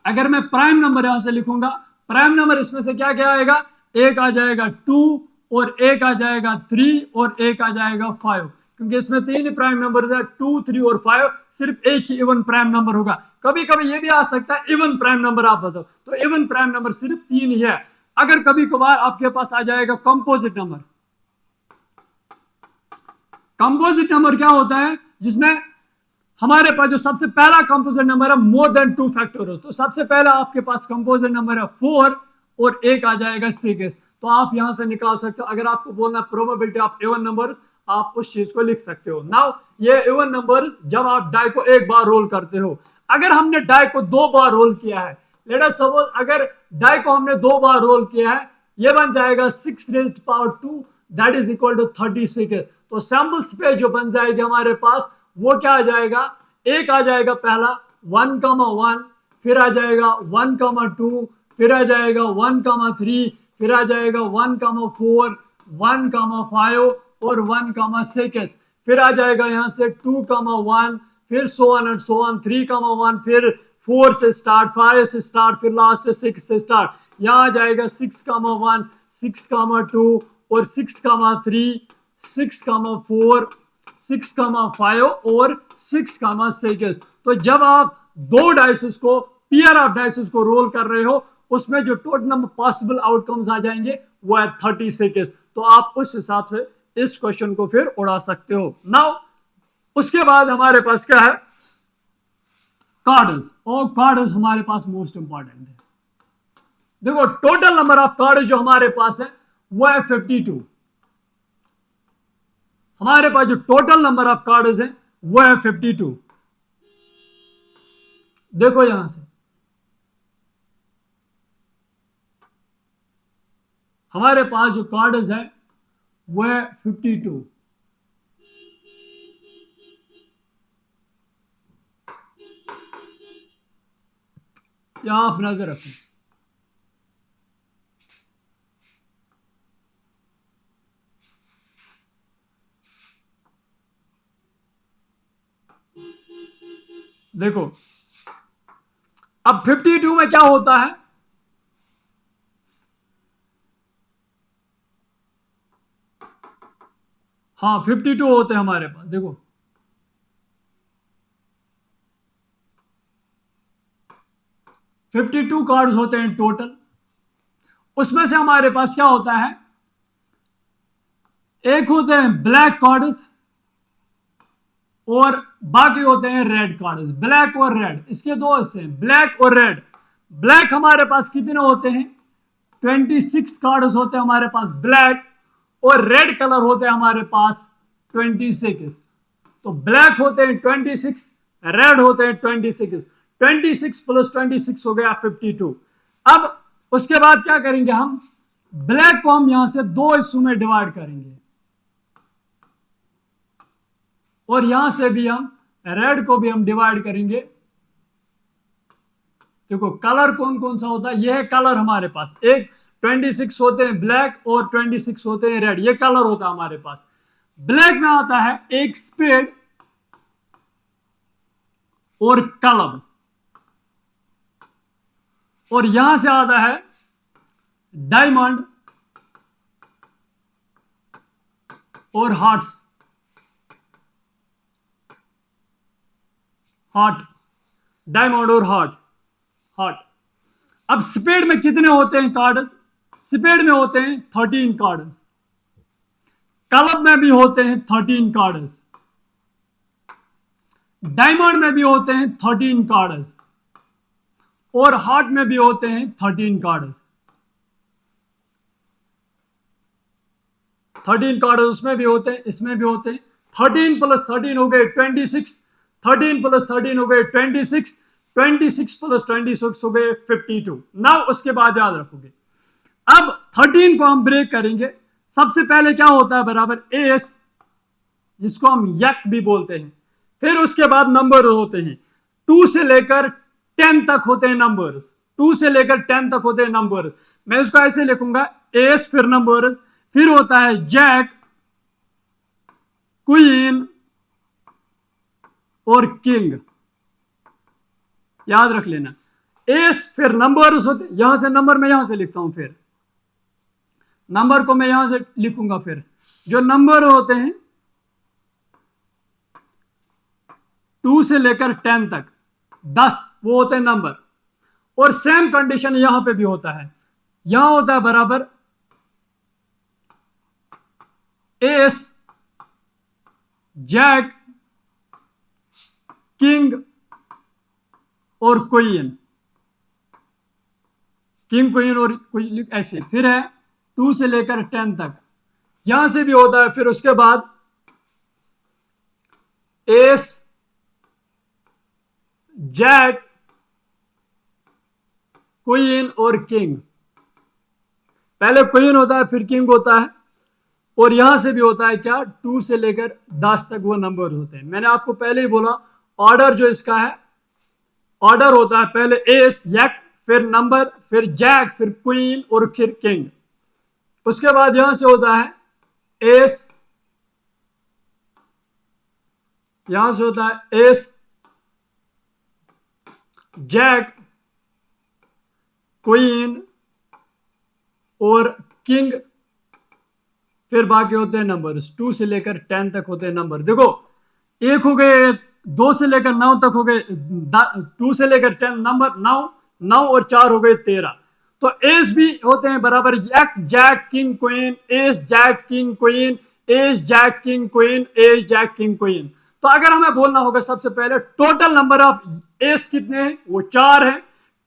अगर मैं प्राइम नंबर यहां से लिखूंगा, प्राइम नंबर इसमें से क्या क्या आएगा, एक आ जाएगा 2 और एक आ जाएगा 3 और एक आ जाएगा 5, क्योंकि इसमें 3 ही प्राइम नंबर है, 2, 3 और 5, सिर्फ एक ही इवन प्राइम नंबर होगा। कभी कभी ये भी आ सकता है इवन प्राइम नंबर आप बताओ, तो इवन प्राइम नंबर सिर्फ 3 ही है। अगर कभी कभार आपके पास आ जाएगा कंपोजिट नंबर, कंपोजिट नंबर क्या होता है, जिसमें हमारे पास जो सबसे पहला कंपोजिट नंबर है मोर देन 2 फैक्टर हो, तो सबसे पहला आपके पास कंपोजिट नंबर है 4 और एक आ जाएगा 6, तो आप यहां से निकाल सकते हो। अगर आपको बोलना प्रोबेबिलिटी ऑफ इवन नंबर्स, आप उस चीज को लिख सकते हो। नाउ ये इवन नंबर्स जब आप डाई को एक बार रोल करते हो, अगर हमने डाई को 2 बार रोल किया है, लेट अस सपोज अगर डाई को हमने 2 बार रोल किया है, ये बन जाएगा 6 raised power 2 that is equal to 36। तो सैंपल स्पेस जो बन जाएगी हमारे पास वो क्या आ जाएगा, एक आ जाएगा पहला 1, फिर आ जाएगा 1, 2, फिर आ जाएगा 1, 3, फिर आ जाएगा 1, 4, 1, 5 और 1, 6, फिर आ जाएगा यहाँ से 2, 1, फिर so on and so on, 3, 1, फिर 4 से स्टार्ट, 5 से स्टार्ट, फिर लास्ट 6 से स्टार्ट, यहाँ आ जाएगा 6, 1, 6, 2 और 6, 3, 6, 4, 6, 5 और 6, 6। तो जब आप 2 डाइसेस को, पेयर ऑफ डाइसेस को रोल कर रहे हो, उसमें जो टोटल नंबर पॉसिबल आउटकम्स आ जाएंगे वो है 36। तो आप उस हिसाब से इस क्वेश्चन को फिर उड़ा सकते हो। नाउ उसके बाद हमारे पास क्या है, कार्ड्स, और कार्ड्स हमारे पास मोस्ट इंपॉर्टेंट है। देखो टोटल नंबर ऑफ कार्ड जो हमारे पास है वो है 52। हमारे पास जो टोटल नंबर ऑफ कार्ड्स है वो है 52। देखो यहां से हमारे पास जो कार्ड्स है वो है 52। यहां आप नजर रखें। देखो अब 52 में क्या होता है, हाँ 52 होते हैं हमारे पास। देखो 52 कार्ड्स होते हैं टोटल। उसमें से हमारे पास क्या होता है, एक होते हैं ब्लैक कार्ड्स और बाकी होते हैं रेड कार्ड्स। ब्लैक और रेड, इसके दो हिस्से हैं, ब्लैक और रेड। ब्लैक हमारे पास कितने होते हैं, 26 कार्ड्स होते हैं हमारे पास ब्लैक, और रेड कलर होते हैं हमारे पास 26। तो ब्लैक होते हैं 26, रेड होते हैं 26। 26 प्लस 26 हो गया 52। अब उसके बाद क्या करेंगे, हम ब्लैक को हम यहां से दो हिस्सों में डिवाइड करेंगे, और यहां से भी हम रेड को भी हम डिवाइड करेंगे। देखो कलर कौन कौन सा होता है, यह है कलर हमारे पास, एक 26 होते हैं ब्लैक और 26 होते हैं रेड, ये कलर होता है हमारे पास। ब्लैक में आता है एक स्पेड और कलम, और यहां से आता है डायमंड और हार्ट्स, हार्ट, डायमंड और हार्ट, हार्ट। अब स्पेड में कितने होते हैं कार्ड, स्पेड में होते हैं 13 कार्ड, कलम में भी होते हैं 13 कार्ड, डायमंड में भी होते हैं 13 कार्ड, और हार्ट में भी होते हैं 13 कार्ड। 13 कार्ड उसमें भी होते हैं, इसमें भी होते हैं। 13 प्लस 13 हो गए 26, 13 प्लस 13 हो गए 26, 26 प्लस 26 हो गए 52। नाउ उसके बाद याद रखोगे, अब 13 को हम ब्रेक करेंगे। सबसे पहले क्या होता है, बराबर एस, जिसको हम यक भी बोलते हैं। फिर उसके बाद नंबर होते हैं 2 से लेकर 10 तक होते हैं नंबर्स, 2 से लेकर 10 तक होते हैं नंबर। मैं उसको ऐसे लिखूंगा, एस फिर नंबर, फिर होता है जैक, क्वीन और किंग, याद रख लेना। एस फिर नंबर्स होते, यहां से नंबर मैं यहां से लिखता हूं, फिर नंबर को मैं यहां से लिखूंगा। फिर जो नंबर होते हैं 2 से लेकर 10 तक, 10 वो होते हैं नंबर। और सेम कंडीशन यहां पे भी होता है, यहां होता है बराबर एस, जैक, किंग और क्वीन, किंग क्वीन और कुछ ऐसे। फिर है 2 से लेकर 10 तक, यहां से भी होता है। फिर उसके बाद एस, जैक, क्वीन और किंग। पहले क्वीन होता है फिर किंग होता है, और यहां से भी होता है क्या, 2 से लेकर 10 तक वो नंबर होते हैं। मैंने आपको पहले ही बोला ऑर्डर जो इसका है, ऑर्डर होता है पहले एस, जैक, फिर नंबर, फिर जैक, फिर क्वीन और फिर किंग। उसके बाद यहां से होता है एस, यहां से होता है एस, जैक, क्वीन और किंग, फिर बाकी होते हैं नंबर। 2 से लेकर 10 तक होते हैं नंबर। देखो एक हो गए 2 से लेकर 9 तक हो गए, 2 से लेकर 10 नंबर 9, 9 और 4 हो गए 13। तो एस भी होते हैं बराबर jack, jack, king, queen, ace, jack, king, queen, ace, jack, king, queen, ace, jack, king, queen. तो अगर हमें बोलना होगा सबसे पहले टोटल नंबर ऑफ एस कितने हैं, वो 4 है।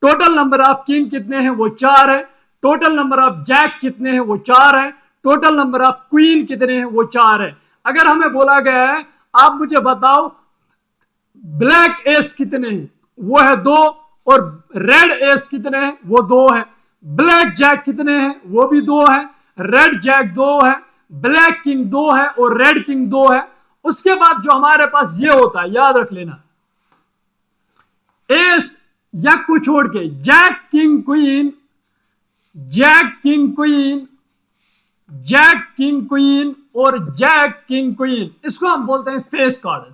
टोटल नंबर ऑफ किंग कितने हैं, वो 4 है। टोटल नंबर ऑफ जैक कितने हैं, वो 4 है। टोटल नंबर ऑफ क्वीन कितने हैं, वो 4 है। अगर हमें बोला गया है आप मुझे बताओ ब्लैक एस कितने हैं, वो है 2, और रेड एस कितने हैं, वो 2 है। ब्लैक जैक कितने हैं, वो भी 2 है। रेड जैक 2 है। ब्लैक किंग 2 है और रेड किंग 2 है। उसके बाद जो हमारे पास ये होता है, याद रख लेना, एस जैक को छोड़ के jack king queen, jack king queen, jack king queen और जैक किंग क्वीन, इसको हम बोलते हैं फेस कार्ड।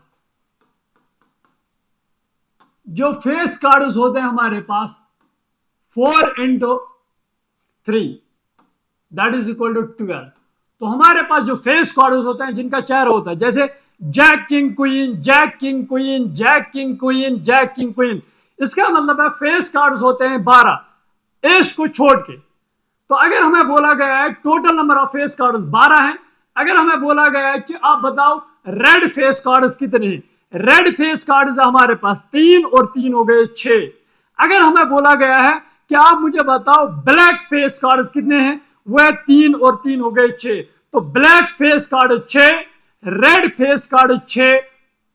जो फेस कार्ड्स होते हैं हमारे पास 4 into 3 that is equal to 12। तो हमारे पास जो फेस कार्ड्स होते हैं जिनका चेहरा होता है, जैसे jack king queen, jack king queen, jack king queen, jack king queen, इसका मतलब है फेस कार्ड्स होते हैं 12 एस को छोड़ के। तो अगर हमें बोला गया है total number of face cards 12 हैं, अगर हमें बोला गया है कि आप बताओ रेड फेस कार्ड्स कितने हैं, रेड फेस कार्ड्स हमारे पास 3 और 3 हो गए 6। अगर हमें बोला गया है कि आप मुझे बताओ ब्लैक फेस कार्ड्स कितने हैं, वह 3 और 3 हो गए 6। तो black face card 6, red face card 6,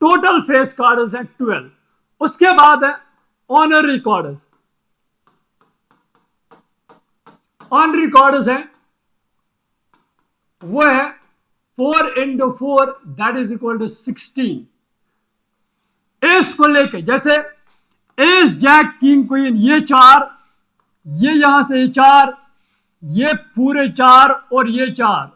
total face cards हैं 12। उसके बाद है ऑनरी कार्ड्स। ऑनरी कार्ड्स है वो है 4 into 4 that is equal to 16। Ace को लेके जैसे एस जैक किंग क्वीन, ये 4, ये यहां से 4, ये पूरे 4 और ये 4,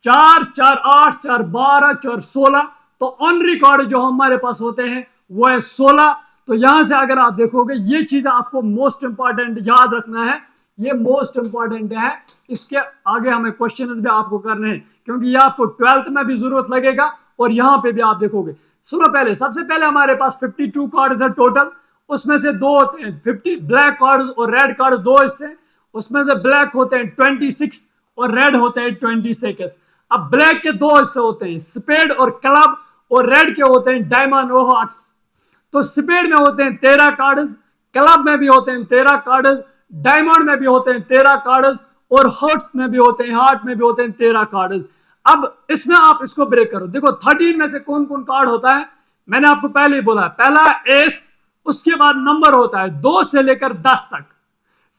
4 4 8 4 12 4 16। तो ऑन रिकॉर्ड जो हमारे पास होते हैं वो है 16। तो यहां से अगर आप देखोगे ये चीज आपको मोस्ट इंपॉर्टेंट याद रखना है, ये मोस्ट इंपॉर्टेंट है। इसके आगे हमें क्वेश्चंस भी आपको करने हैं क्योंकि ये आपको 12th में भी जरूरत लगेगा और यहां पे भी आप देखोगे। सुनो, पहले सबसे पहले हमारे पास 52 कार्ड्स है टोटल, उसमें से 2 होते हैं 50 ब्लैक कार्ड्स और रेड कार्ड्स 2 हिस्से, उसमें से ब्लैक होते हैं 26 और रेड होते हैं 26। अब ब्लैक के 2 हिस्से होते हैं स्पेड और क्लब, और रेड के होते हैं डायमंड और हार्ट्स। तो स्पेड में होते हैं 13 कार्ड्स, क्लब में भी होते हैं 13 कार्ड्स, डायमंड में भी होते हैं 13 कार्ड्स और हार्ट्स में भी होते हैं, हार्ट में भी होते हैं 13 कार्ड्स। अब इसमें आप इसको ब्रेक करो, देखो 13 में से कौन कौन कार्ड होता है, मैंने आपको पहले ही बोला, पहला एस, उसके बाद नंबर होता है 2 से लेकर 10 तक,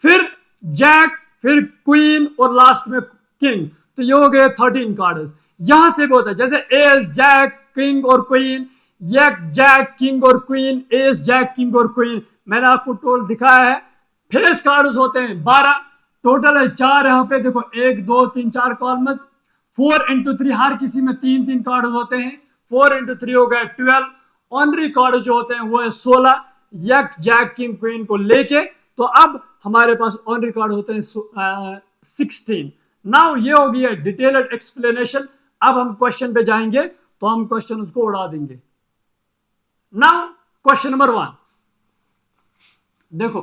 फिर जैक, फिर क्वीन और लास्ट में किंग। तो ये हो गए 13 कार्ड्स। यहां से भी होता है जैसे एस जैक किंग और क्वीन, जैक किंग और क्वीन, एस जैक किंग और क्वीन, मैंने आपको टोल दिखाया है। फेस कार्ड्स होते हैं 12, टोटल है 4 यहां पे देखो 1 2 3 4 कॉलम्स। 4 into 3 हर किसी में 3 कार्ड होते हैं, 4 into 3 हो गए 12। ऑनरी कार्ड जो होते हैं वो है 16 जैक किंग क्वीन को लेके। तो अब हमारे पास ऑनरी कार्ड होते हैं 16। नाउ ये हो गया डिटेल्ड एक्सप्लेनेशन। अब हम क्वेश्चन पे जाएंगे तो हम क्वेश्चन उसको उड़ा देंगे। नाउ क्वेश्चन नंबर 1 देखो,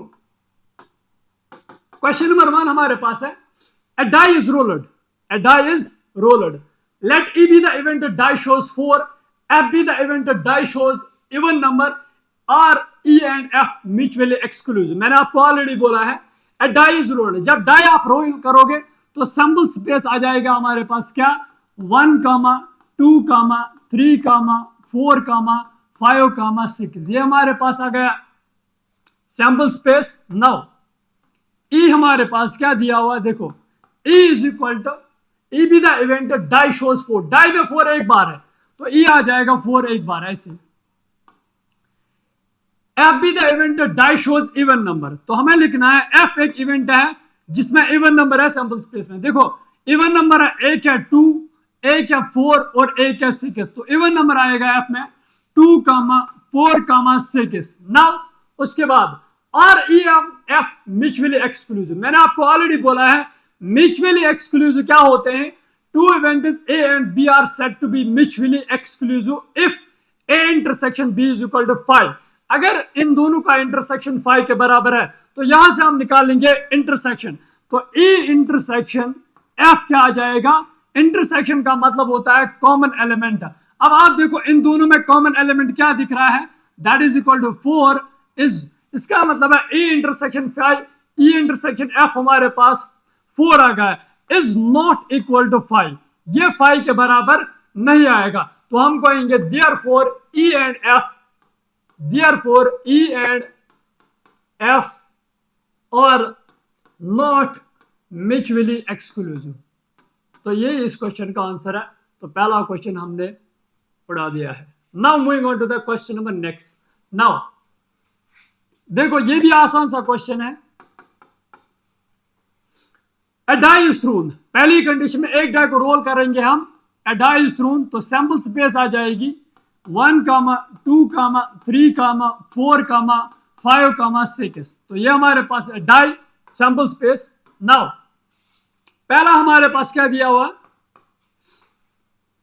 क्वेश्चन नंबर 1 हमारे पास है a die is rolled, a die is rolled, let E be the event that die shows 4, F be the event that die shows even number, or E and F mutually exclusive। मैंने आपको ऑलरेडी बोला है a die is rolled, जब die आप रोल करोगे तो सैंपल स्पेस आ जाएगा हमारे पास क्या 1, 2, 3, 4, 5, 6। ये हमारे पास आ गया सैंपल स्पेस। नाउ ई हमारे पास क्या दिया हुआ है, देखो E is equal to E be the event die shows 4, die में 4 एक बार है तो E आ जाएगा 4 एक बार ऐसे। F be the event die shows even number, तो हमें लिखना है F एक इवेंट है जिसमें इवन नंबर है सैंपल स्पेस में। देखो इवन नंबर है, एक है 2, एक है 4 और एक है 6, तो इवन नंबर आएगा F में 2, 4, 6। नाउ उसके बाद और ई एफ म्यूचुअली एक्सक्लूसिव, मैंने आपको ऑलरेडी बोला है म्यूचुअली एक्सक्लूसिव क्या होते हैं, 2 events A and B are said to be mutually exclusive if A intersection B is equal to 5। अगर इन दोनों का इंटरसेक्शन 5 के बराबर है तो यहां से हम निकालेंगे इंटरसेक्शन, तो E इंटरसेक्शन F क्या आ जाएगा, इंटरसेक्शन का मतलब होता है कॉमन एलिमेंट। अब आप देखो इन दोनों में कॉमन एलिमेंट क्या दिख रहा है, that is equal to 4 is इसका मतलब है E intersection 5, E intersection F हमारे पास 4 आ गया, इज नॉट इक्वल टू 5, ये 5 के बराबर नहीं आएगा। तो हम कहेंगे therefore E and F, therefore E and F और नॉट म्यूचुअली एक्सक्लूसिव। तो ये इस क्वेश्चन का आंसर है। तो पहला क्वेश्चन हमने उड़ा दिया है। Now moving on to the question number next. Now देखो ये भी आसान सा क्वेश्चन है। A die is thrown, पहली कंडीशन में एक डाई को रोल करेंगे हम, A die is thrown, तो सैंपल स्पेस आ जाएगी 1, 2, 3, 4, 5, 6। तो ये हमारे पास है डाई सैंपल स्पेस। नाउ पहला हमारे पास क्या दिया हुआ,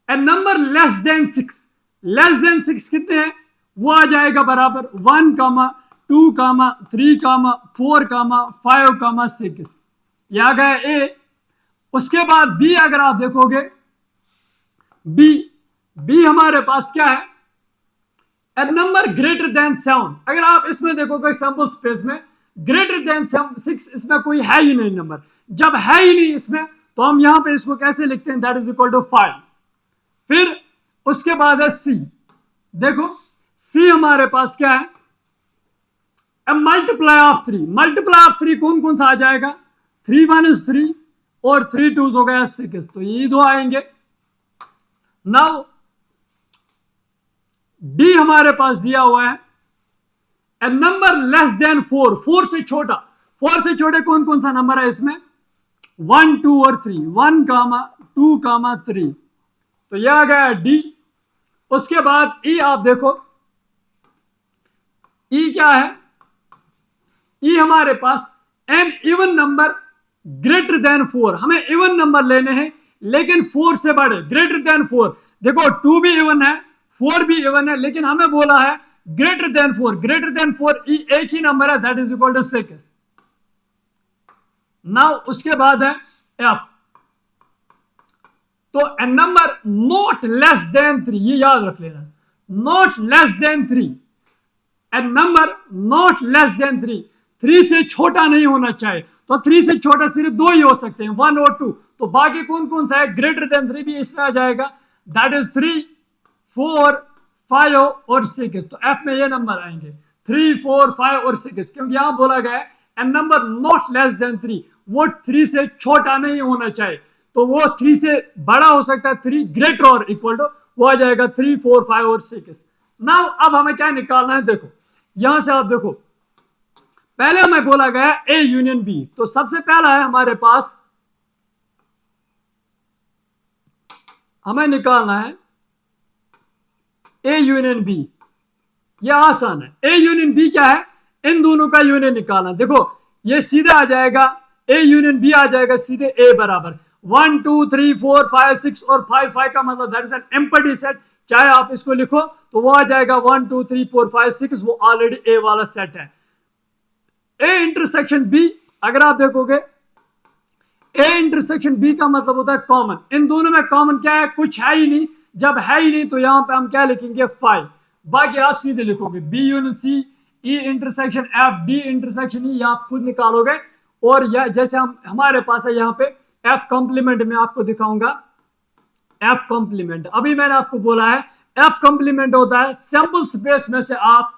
a number less than 6, less than 6 कितने हैं, वो आ जाएगा बराबर 1, 2, 3, 4, 5, 6, ये आ गया ए। उसके बाद बी अगर आप देखोगे, बी हमारे पास क्या है, ए नंबर ग्रेटर देन 7। अगर आप इसमें देखोगे सैंपल स्पेस में ग्रेटर देन 6, इसमें कोई है ही नहीं नंबर। जब है ही नहीं इसमें तो हम यहां पे इसको कैसे लिखते हैं, दैट इज इक्वल टू 5। फिर उसके बाद है सी, देखो सी हमारे पास क्या है, A multiply of 3। Multiply of 3 कौन कौन सा आ जाएगा, 3 1 is 3 और 3 2 हो गया 6, तो ये दो आएंगे। नाउ डी हमारे पास दिया हुआ है, ए नंबर लेस देन 4, 4 से छोटा, 4 से छोटे कौन कौन सा नंबर है इसमें, 1, 2 और 3, 1, 2, 3, तो यह आ गया डी। उसके बाद ई आप देखो, ई क्या है, ई हमारे पास an even number greater than 4, हमें इवन नंबर लेने हैं लेकिन 4 से बड़े, ग्रेटर देन 4। देखो 2 भी इवन है, 4 भी इवन है, लेकिन हमें बोला है ग्रेटर देन 4, ग्रेटर देन 4 एक ही नंबर है, that is equal to 6। Now उसके बाद है एफ, तो a number not less than 3, ये याद रख लेना, not less than 3, a number not less than 3, 3 से छोटा नहीं होना चाहिए। तो 3 से छोटा सिर्फ 2 ही हो सकते हैं, 1 और 2, तो बाकी कौन कौन सा है, ग्रेटर देन 3 भी इसमें आ जाएगा, दैट इज 3, 4, 5 और 6। तो एफ में ये नंबर आएंगे 3, 4, 5 और 6, क्योंकि यहां बोला गया है a number not less than 3, वो 3 से छोटा नहीं होना चाहिए। तो वो 3 से बड़ा हो सकता है, 3 ग्रेटर और इक्वल टू, वो आ जाएगा 3, 4, 5 और 6। नाउ अब हमें क्या निकालना है, देखो यहां से आप देखो, पहले हमें बोला गया ए यूनियन बी, तो सबसे पहला है हमारे पास, हमें निकालना है ए यूनियन बी। ये आसान है, ए यूनियन बी क्या है, इन दोनों का यूनियन निकालना। देखो ये सीधे आ जाएगा, ए यूनियन बी आ जाएगा सीधे ए बराबर 1, 2, 3, 4, 5, 6 और 5, 5 का मतलब that is an empty set. चाहे आप इसको लिखो तो वो आ जाएगा 1, 2, 3, 4, 5, 6, वो ऑलरेडी ए वाला सेट है। ए इंटरसेक्शन बी अगर आप देखोगे, ए इंटरसेक्शन बी का मतलब होता है कॉमन। इन दोनों में कॉमन क्या है, कुछ है ही नहीं। जब है ही नहीं तो यहां पे हम क्या लिखेंगे 5, बाकी आप सीधे लिखोगे B union C, E intersection F, D intersection E, आप खुद निकालोगे। और यह जैसे हमारे पास है यहाँ पे एफ कॉम्प्लीमेंट में आपको दिखाऊंगा, एफ कॉम्प्लीमेंट। अभी मैंने आपको बोला है एफ कॉम्प्लीमेंट होता है सैंपल स्पेस में से आप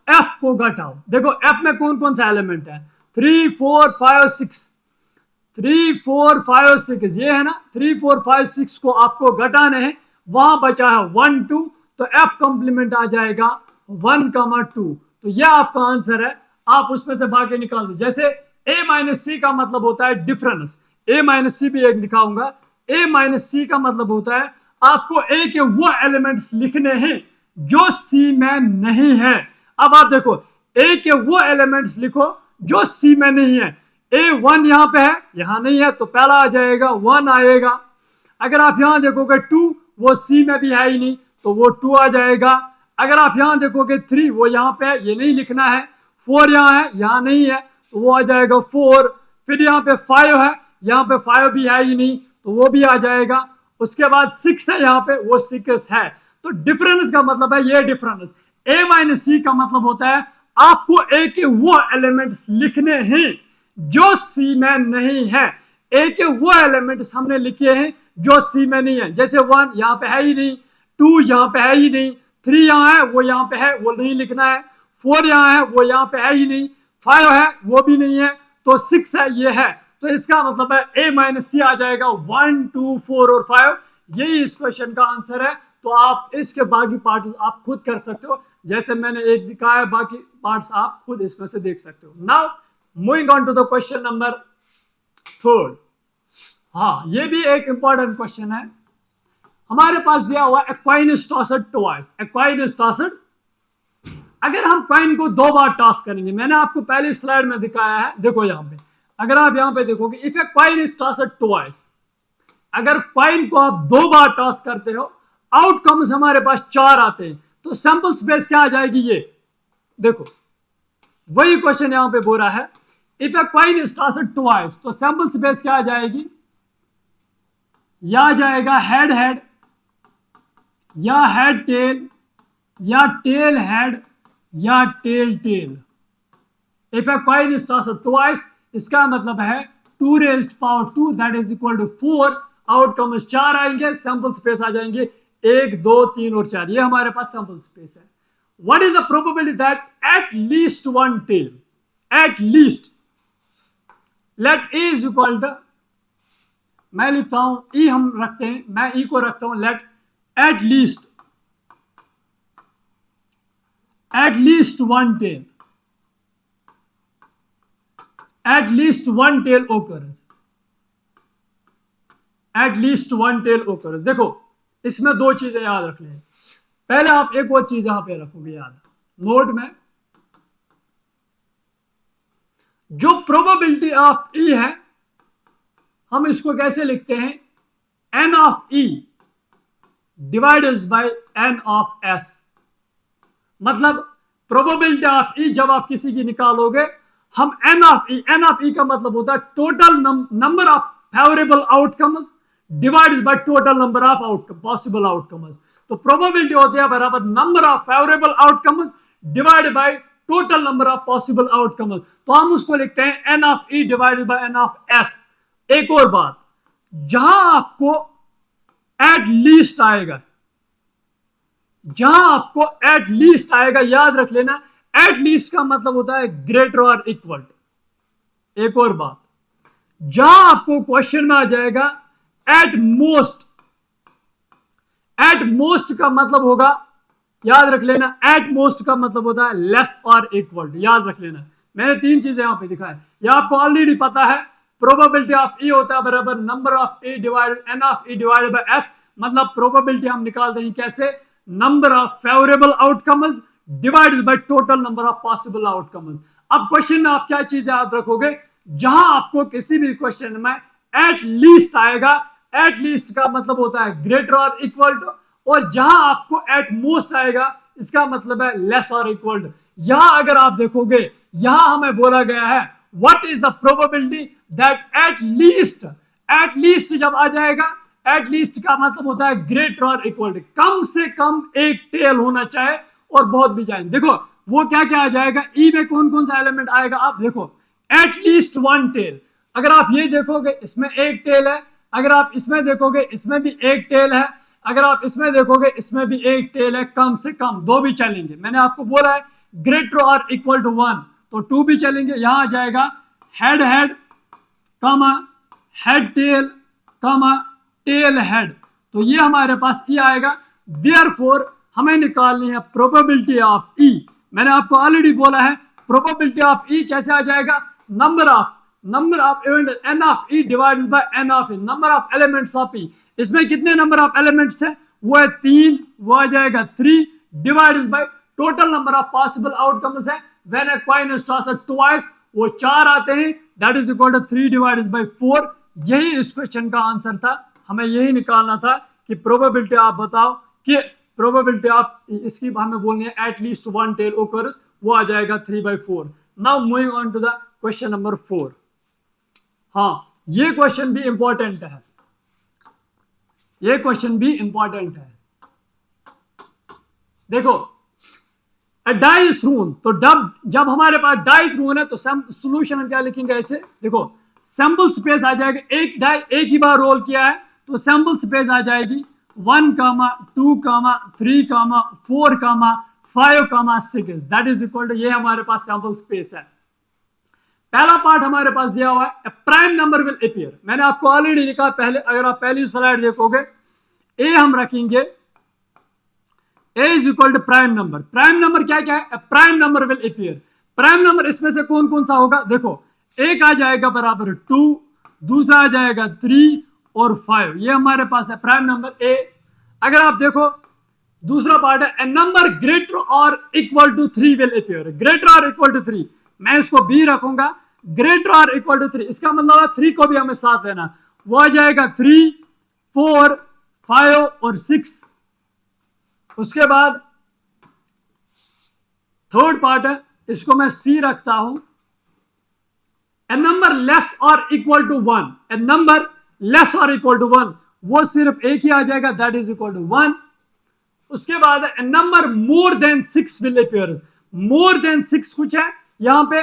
एफ को घटाओ। देखो एफ में कौन कौन सा एलिमेंट है, 3, 4, 5, 6, 3, 4, 5, 6, ये है ना, 3, 4, 5, 6 को आपको घटाने हैं, वहां बचा है 1, 2, तो एफ कॉम्प्लीमेंट आ जाएगा 1, 2। तो यह आपका आंसर है, आप उसमें से बाकी निकाल दो। जैसे ए माइनस सी का मतलब होता है डिफरेंस, ए माइनस सी भी एक दिखाऊंगा। ए माइनस सी का मतलब होता है आपको ए के वो एलिमेंट्स लिखने हैं जो सी में नहीं है। अब आप देखो ए के वो एलिमेंट्स लिखो जो सी में नहीं है। ए 1 यहां पे है, यहां नहीं है, तो पहला आ जाएगा 1 आएगा। अगर आप यहां देखोगे 2, वो सी में भी है ही नहीं, तो वो 2 आ जाएगा। अगर आप यहां देखोगे 3, वो यहां पे है, ये नहीं लिखना है। 4 यहां है, यहां नहीं है, तो वो आ जाएगा 4। फिर यहाँ पे 5 है, यहाँ पे 5 भी है ही नहीं, तो वो भी आ जाएगा। उसके बाद 6 है यहाँ पे, वो 6 है। तो डिफरेंस का मतलब है ये डिफरेंस। ए माइनस सी का मतलब होता है आपको ए के वो एलिमेंट्स लिखने हैं जो सी में नहीं है। ए के वो एलिमेंट्स हमने लिखे हैं जो सी में नहीं है, जैसे 1 यहां पे है ही नहीं, 2 यहां पे है ही नहीं, 3 यहां है वो यहां पे है वो नहीं लिखना है, 4 यहां है वो यहां पे है ही नहीं, 5 है वो भी नहीं है, तो 6 है ये है। तो इसका मतलब है ए माइनस सी आ जाएगा 1 2 4 और 5। यही इस क्वेश्चन का आंसर है। तो आप इसके बाकी पार्ट्स आप खुद कर सकते हो, जैसे मैंने एक दिखाया, बाकी पार्ट्स आप खुद इसमें से देख सकते हो। Now moving on to the question number 3। हाँ, ये भी एक इंपॉर्टेंट क्वेश्चन है। हमारे पास दिया हुआ है coin is tossed twice. Coin is tossed, अगर हम कॉइन को 2 बार टॉस करेंगे, मैंने आपको पहली स्लाइड में दिखाया है, देखो यहां पे, अगर आप यहां पे देखोगे, if a coin is tossed twice, अगर कॉइन को आप 2 बार टॉस करते हो, आउटकम्स हमारे पास 4 आते हैं, तो सैंपल स्पेस क्या आ जाएगी? ये देखो, वही क्वेश्चन यहां पे बोल रहा है, if a coin is tossed twice, तो सैंपल स्पेस क्या आ जाएगी? या आ जाएगा हेड हेड, या हेड टेल, या टेल हेड, या tail tail. If a coin is tossed twice, इसका मतलब है 2 raised power 2 that is equal to 4। Outcome 4 आएंगे, सैंपल स्पेस आ जाएंगे 1 2 3 और 4। ये हमारे पास सैंपल स्पेस है। What is the probability that at least 1 tail, at least, let A is equal to, मैं लिखता हूं ई, हम रखते हैं, मैं ई को रखता हूं, let at least 1 tail, at least one tail occurs, at least one tail occurs। देखो, इसमें 2 चीजें याद रखनी है। पहले आप एक और चीज यहां पे रखोगे याद, नोट में, जो प्रोबेबिलिटी ऑफ ई है, हम इसको कैसे लिखते हैं? n of E divided bye n of s। मतलब प्रोबेबिलिटी ऑफ ई जब आप किसी की निकालोगे, हम n ऑफ ई का मतलब होता है total number of favourable outcomes divided by total number of outcome possible outcomes. तो प्रोबेबिलिटी होती है बराबर number of favourable outcomes divided by total number of possible outcomes. तो हम उसको लिखते हैं n of E divided bye n of s। एक और बात, जहां आपको एट लीस्ट आएगा, जहां आपको एट लीस्ट आएगा, याद रख लेना, एट लीस्ट का मतलब होता है ग्रेटर और इक्वल। एक और बात, जहां आपको क्वेश्चन में आ जाएगा एट मोस्ट, एट मोस्ट का मतलब होगा, याद रख लेना, एट मोस्ट का मतलब होता है लेस और इक्वल। याद रख लेना, मैंने 3 चीजें यहां पे दिखाया, यह आपको ऑलरेडी पता है। प्रोबेबिलिटी ऑफ ई होता है बराबर number of A divided n of E divided by S. मतलब प्रोबेबिलिटी हम निकालते हैं कैसे? Number of favourable outcomes divided by total number of possible outcomes. अब क्वेश्चन में आप क्या चीज याद रखोगे? जहां आपको किसी भी क्वेश्चन में एट लीस्ट आएगा, एट लीस्ट का मतलब होता है ग्रेटर और इक्वल टू, और जहां आपको एट मोस्ट आएगा, इसका मतलब है लेस और इक्वल टू। यहां अगर आप देखोगे, यहां हमें बोला गया है what is the probability that at least जब आ जाएगा, एट लीस्ट का मतलब होता है ग्रेटर और इक्वल टू, कम से कम एक टेल होना चाहे और बहुत भी जाए। देखो वो क्या क्या आ जाएगा, ई में कौन कौन सा एलिमेंट आएगा, आप देखो, एट लीस्ट 1 टेल। अगर आप ये देखोगे, इसमें एक टेल है, अगर आप इसमें देखोगे, इसमें भी एक टेल है, अगर आप इसमें देखोगे, इसमें भी एक टेल है, कम से कम 2 भी चलेंगे। मैंने आपको बोला है ग्रेटर और इक्वल टू 1, तो 2 भी चलेंगे। यहां आ जाएगा हेड हेड कमा हेड टेल कमा टेल हेड, तो ये हमारे पास ई आएगा। देयरफॉर हमें निकालनी है प्रोबेबिलिटी ऑफ ई। मैंने आपको ऑलरेडी बोला है प्रोबेबिलिटी ऑफ ई कैसे आ जाएगा? Number of n of E divided by n of E, number of elements of E. इसमें कितने नंबर ऑफ एलिमेंट्स है? वो है 3, वो आ जाएगा 3 divided by total number of possible outcomes है। When a coin is tossed twice, वो 4 आते हैं, that is equal to 3 divided by 4। यही इस क्वेश्चन का आंसर था, हमें यही निकालना था कि प्रोबेबिलिटी आप बताओ कि प्रोबेबिलिटी आप इसकी हमें बोलनी है एट लीस्ट 1 टेल ओकर्स, वो आ जाएगा 3/4। Now moving on to the question number 4। हाँ, ये क्वेश्चन भी इंपॉर्टेंट है, ये क्वेश्चन भी इंपॉर्टेंट है। देखो, A die is thrown, तो जब हमारे पास डाई थ्रोन है तो सोल्यूशन हम क्या लिखेंगे ऐसे, देखो सैंपल स्पेस आ जाएगा, एक डाई एक ही बार रोल किया है तो सैंपल स्पेस आ जाएगी 1, 2, 3, 4, 5, 6, दैट इज इक्वल टू, ये हमारे पास सैंपल स्पेस है। पहला पार्ट हमारे पास दिया हुआ है, प्राइम नंबर विल अपीयर, मैंने आपको ऑलरेडी लिखा पहले, अगर आप पहली स्लाइड देखोगे ए हम रखेंगे, A is equal to prime number. Prime number क्या क्या है, prime number will appear. Prime number इसमें से कौन कौन सा होगा, देखो एक आ जाएगा बराबर 2, दूसरा आ जाएगा 3 और 5, ये हमारे पास है प्राइम नंबर ए। अगर आप देखो दूसरा पार्ट है, ए नंबर ग्रेटर और equal to 3 will appear, greater और इक्वल टू 3, मैं इसको बी रखूंगा, ग्रेटर और इक्वल टू 3, इसका मतलब है 3 को भी हमें साथ लेना, वो आ जाएगा 3, 4, 5 और 6। उसके बाद थर्ड पार्ट है, इसको मैं सी रखता हूं, ए नंबर लेस और equal to 1, a number less और इक्वल टू 1, वो सिर्फ एक ही आ जाएगा, दैट इज इक्वल टू 1। उसके बाद a number more than 6 will appear, more than 6 कुछ है यहां पे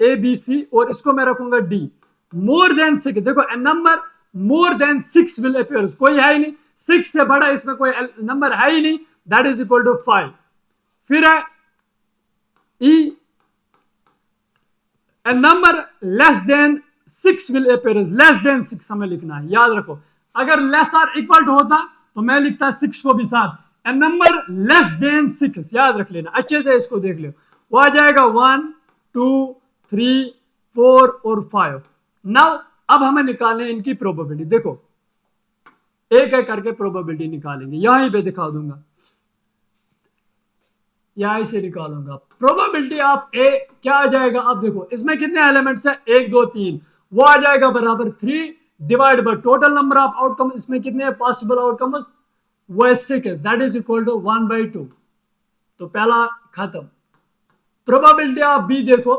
ए बी सी, और इसको मैं रखूंगा डी, मोर देन 6, देखो a number more than 6 will appear, कोई है ही नहीं, 6 से बड़ा इसमें कोई नंबर है ही नहीं, दैट इज इक्वल टू 5। फिर है E, a number less than 6 will appear, less than 6 हमें लिखना है, याद रखो, अगर लेस और इक्वल होता तो मैं लिखता 6 को भी साथ, ए नंबर लेस देन 6, याद रख लेना अच्छे से, इसको देख लो, वो आ जाएगा 1, 2, 3, 4 और 5। नाउ अब हमें निकालने इनकी प्रोबेबिलिटी, देखो एक एक करके प्रोबेबिलिटी निकालेंगे, यहीं पे दिखा दूंगा, यहीं से निकालूंगा प्रोबेबिलिटी ऑफ ए, क्या आ जाएगा, अब देखो इसमें कितने एलिमेंट्स है, 1, 2, 3, वो आ जाएगा बराबर 3 divide by total number of outcome, इसमें कितने पॉसिबल आउटकम, वो है 6, दैट इज इक्वल टू 1/2, तो पहला खत्म। प्रोबेबिलिटी ऑफ बी देखो,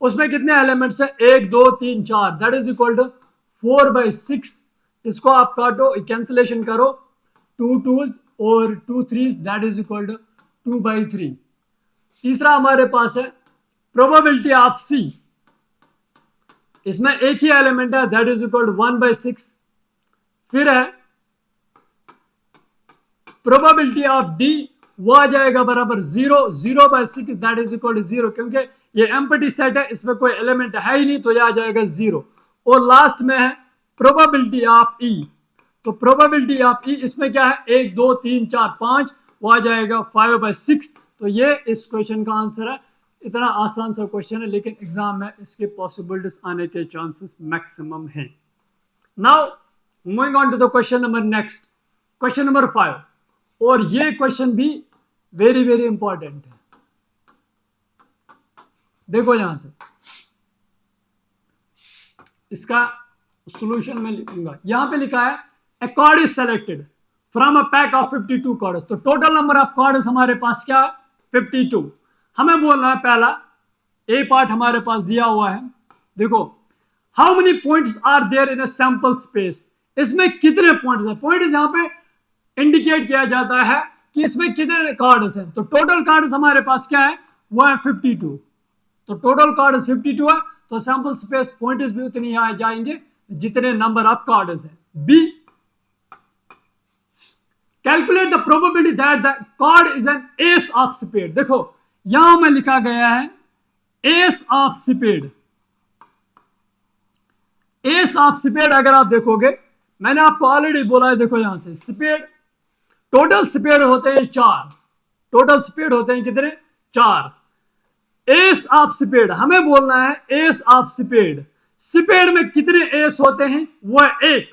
उसमें कितने एलिमेंट्स है, 1, 2, 3, 4, दैट इज इक्वल टू 4/6, इसको आप काटो, कैंसिलेशन करो, 2 2s और 2 3s, that is equal to 2/3। तीसरा हमारे पास है प्रोबेबिलिटी ऑफ सी, इसमें एक ही एलिमेंट है, दैट इज इक्वल टू 1/6। फिर है प्रोबेबिलिटी ऑफ डी, वो आ जाएगा बराबर 0/6, दैट इज इक्वल टू 0, क्योंकि ये एम्प्टी सेट है, इसमें कोई एलिमेंट है ही नहीं, तो ये आ जाएगा 0। और लास्ट में है प्रोबेबिलिटी ऑफ ई, तो प्रोबेबिलिटी ऑफ ई इसमें क्या है, 1, 2, 3, 4, 5, वो आ जाएगा 5/6। तो ये इस क्वेश्चन का आंसर है। इतना आसान सा क्वेश्चन है, लेकिन एग्जाम में इसके पॉसिबिलिटीज आने के चांसेस मैक्सिमम हैं। Now moving on to the question number next, question number 5, और ये क्वेश्चन भी वेरी वेरी इंपॉर्टेंट है। देखो यहां से इसका सॉल्यूशन में लिखूंगा, यहां पे लिखा है a card is selected from a pack of 52 cards, तो टोटल नंबर ऑफ कार्ड्स हमारे पास क्या है, 52। हमें बोलना है पहला ए पार्ट हमारे पास दिया हुआ है, देखो how many points are there in a sample space, इसमें कितने पॉइंट्स हैं, पॉइंट्स यहां पे इंडिकेट किया जाता है कि इसमें कितने कार्ड्स हैं, तो टोटल कार्ड्स हमारे पास क्या है, वो है 52, तो टोटल कार्ड्स 52 है, तो सैंपल स्पेस पॉइंट्स भी उतनी ही आ जाएंगे जितने नंबर ऑफ कार्ड्स हैं। B, calculate the probability that the card is an ace of spade, देखो यहां में लिखा गया है ace of spade, ace of spade अगर आप देखोगे, मैंने आपको ऑलरेडी बोला है, देखो यहां से स्पेड, टोटल स्पेड होते हैं 4, टोटल स्पेड होते हैं कितने, 4। एस ऑफ स्पेड हमें बोलना है, एस ऑफ स्पेड, स्पेड में कितने एस होते हैं, वो है 1,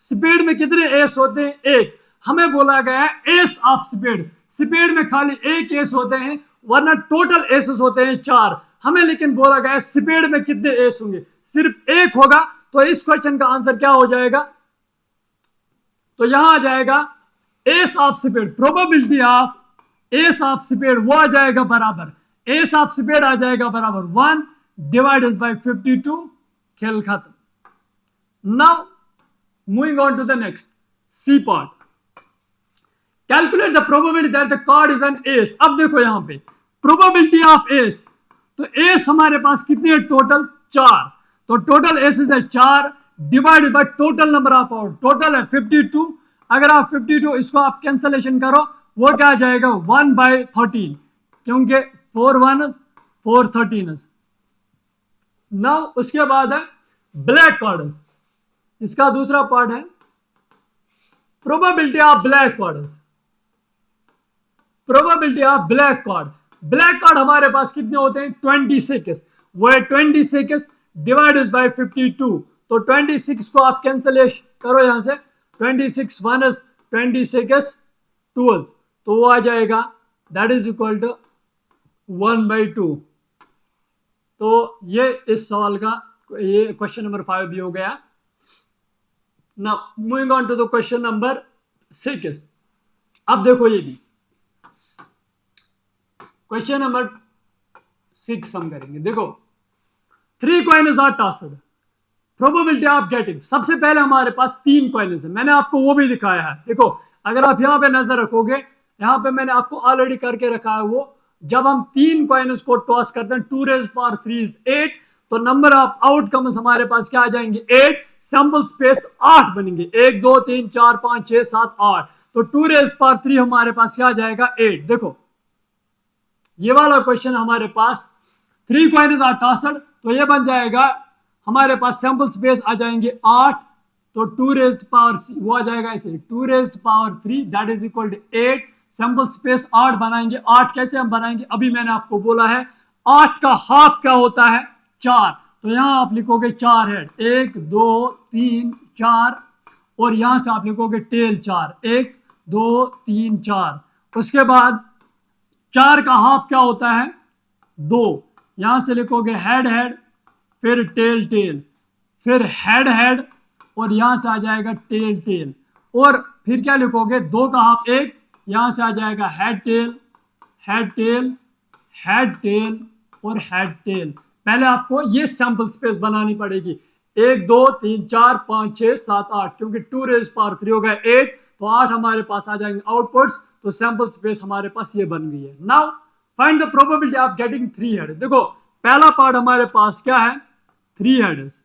स्पेड में कितने एस होते हैं, 1, हमें बोला गया है एस ऑफ स्पेड, स्पेड में खाली 1 एस होते हैं, वरना टोटल एसेस होते हैं 4, हमें लेकिन बोला गया है स्पेड में कितने एस होंगे, सिर्फ 1 होगा, तो इस क्वेश्चन का आंसर क्या हो जाएगा, तो यहां आ जाएगा ace of spade, probability of ace of spade वो आ जाएगा बराबर, एस ऑफ स्पेड आ जाएगा बराबर 1 डिवाइडेड बाय 52, खेल खत्म। Now moving on to the next C part, calculate the probability that the card is an ace, अब देखो यहां पे प्रोबेबिलिटी ऑफ एस, तो एस हमारे पास कितने है टोटल 4, तो टोटल एसेस है 4 divided by total number of out, total है 52। अगर आप 52 इसको आप कैंसलेशन करो वो क्या आ जाएगा 1/13, क्योंकि 4 1 4 13। नाउ उसके बाद है ब्लैक कार्ड्स, इसका दूसरा पार्ट है probability of black cards. Probability of black card, black card हमारे पास कितने होते हैं 26, वो है 26 डिवाइडेड बाय 52, तो 26 को आप कैंसिल करो यहां से, 26 1 26 2, तो वो आ जाएगा दैट इज इक्वल टू 1/2। तो ये इस सवाल का ये क्वेश्चन नंबर 5 भी हो गया। Now moving on to the question number 6। अब देखो ये भी क्वेश्चन नंबर 6 हम करेंगे। देखो 3 coins are tossed, probability of getting, सबसे पहले हमारे पास 3 कॉइन्स है, मैंने आपको वो भी दिखाया है। देखो अगर आप यहां पे नजर रखोगे, यहां पे मैंने आपको ऑलरेडी करके रखा है वो, जब हम 3 कॉइन्स को टॉस करते हैं 2 raised power 3 is 8, तो नंबर ऑफ आउटकम्स हमारे पास क्या आ जाएंगे 8, सैंपल स्पेस 8 बनेंगे, 1 2 3 4 5 6 7 8, तो 2 raised power 3 हमारे पास क्या आ जाएगा 8। देखो ये वाला क्वेश्चन हमारे पास 3 कॉइन्स आर टॉस्ड, तो ये बन जाएगा हमारे पास सैंपल स्पेस आ जाएंगे 8, तो 2 raised power वो आ जाएगा ऐसे 2 raised power 3 that is equal to 8, sample space 8 बनाएंगे। 8 कैसे हम बनाएंगे, अभी मैंने आपको बोला है 8 का हाफ क्या होता है 4, तो यहां आप लिखोगे 4 हेड 1 2 3 4, और यहां से आप लिखोगे टेल 4 1 2 3 4, उसके बाद 4 का हाफ क्या होता है 2, यहां से लिखोगे हेड हेड, फिर टेल टेल, फिर हेड हेड, और यहां से आ जाएगा टेल टेल, और फिर क्या लिखोगे 2 का हाफ 1, यहां से आ जाएगा head tail head tail head tell और हेड टेल। पहले आपको ये सैंपल स्पेस बनानी पड़ेगी 1 2 3 4 5 6 7 8, क्योंकि 2 raised power 3 हो गया 8, तो 8 हमारे पास आ जाएंगे आउटपुट्स, तो सैंपल स्पेस हमारे पास ये बन गई है। Now find the probability of getting 3 head. देखो पहला पार्ट हमारे पास क्या है 3 हेड्स,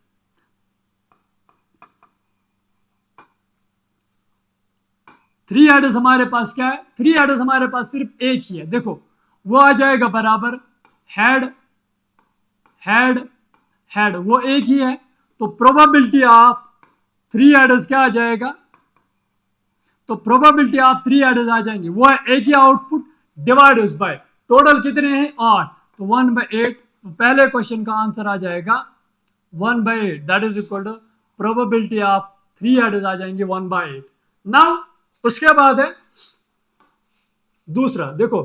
थ्री हेड्स हमारे पास क्या है 3 हेड्स हमारे पास सिर्फ एक ही है। देखो वो आ जाएगा बराबर हेड हेड हेड, वो एक ही है, तो प्रोबेबिलिटी ऑफ 3 हेड्स क्या आ जाएगा, तो प्रोबेबिलिटी ऑफ 3 हेड्स आ जाएंगे, वो है एक ही आउटपुट डिवाइड बाय टोटल कितने हैं 8, तो 1/8, तो पहले क्वेश्चन का आंसर आ जाएगा 1/8 that is equal to probability of 3 heads आ जाएंगे 1/8। नाउ उसके बाद है दूसरा, देखो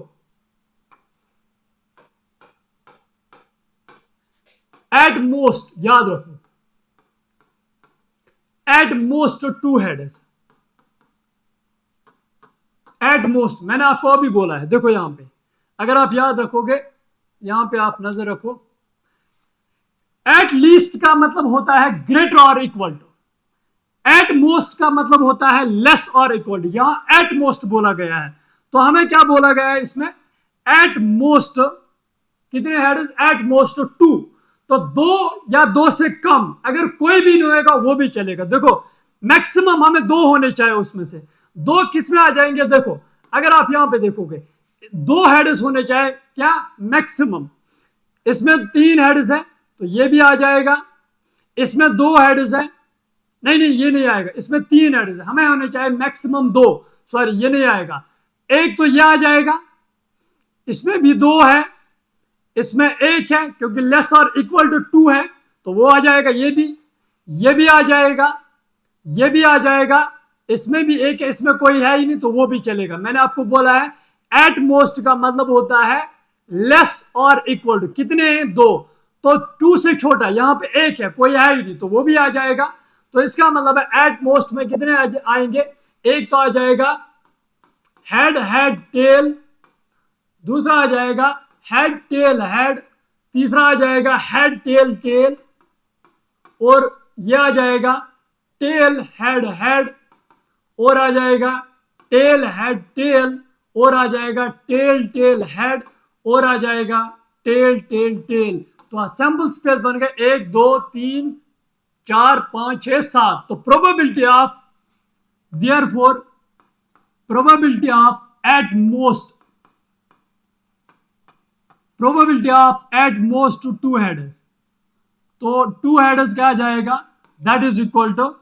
एट मोस्ट, याद रखो at most 2 heads, at most मैंने आपको अभी बोला है। देखो यहां पे अगर आप याद रखोगे, यहां पे आप नजर रखो, एट लीस्ट का मतलब होता है ग्रेटर और इक्वल टू, एट मोस्ट का मतलब होता है लेस और इक्वल टू, यहां एट मोस्ट बोला गया है, तो हमें क्या बोला गया है इसमें एट मोस्ट कितने हेड्स, एट मोस्ट 2, तो 2 या 2 से कम अगर कोई भी नहीं होगा वो भी चलेगा। देखो मैक्सिमम हमें 2 होने चाहिए, उसमें से 2 किस में आ जाएंगे, देखो अगर आप यहां पे देखोगे 2 हेड्स होने चाहिए क्या मैक्सिमम, इसमें 3 हेड्स है तो ये भी आ जाएगा, इसमें 2 हेड्स है, नहीं नहीं ये नहीं आएगा, इसमें 3 हेड्स है, हमें होने चाहिए मैक्सिमम 2, सॉरी ये नहीं आएगा, एक तो ये आ जाएगा, इसमें भी 2 है, इसमें 1 है क्योंकि लेस और इक्वल टू 2 है, तो वो आ जाएगा, ये भी आ जाएगा, ये भी आ जाएगा, इसमें भी 1 है, इसमें कोई है ही नहीं तो वो भी चलेगा। मैंने आपको बोला है एट मोस्ट का मतलब होता है लेस और इक्वल टू, कितने हैं 2, तो 2 से छोटा, यहां पे 1 है कोई है ही नहीं तो वो भी आ जाएगा, तो इसका मतलब है एट मोस्ट में कितने आएंगे, एक तो आ जाएगा हेड हेड टेल, दूसरा आ जाएगा हेड टेल हेड, तीसरा आ जाएगा हेड टेल टेल, और यह आ जाएगा टेल हेड हेड, और आ जाएगा टेल हेड टेल, और आ जाएगा टेल टेल हेड, और आ जाएगा टेल टेल टेल। तो सैंपल स्पेस बन गया 1 2 3 4 5 6 7। तो probability of therefore probability of at most probability of at most two headers. तो टू हेडर्स क्या आ जाएगा, दैट इज इक्वल टू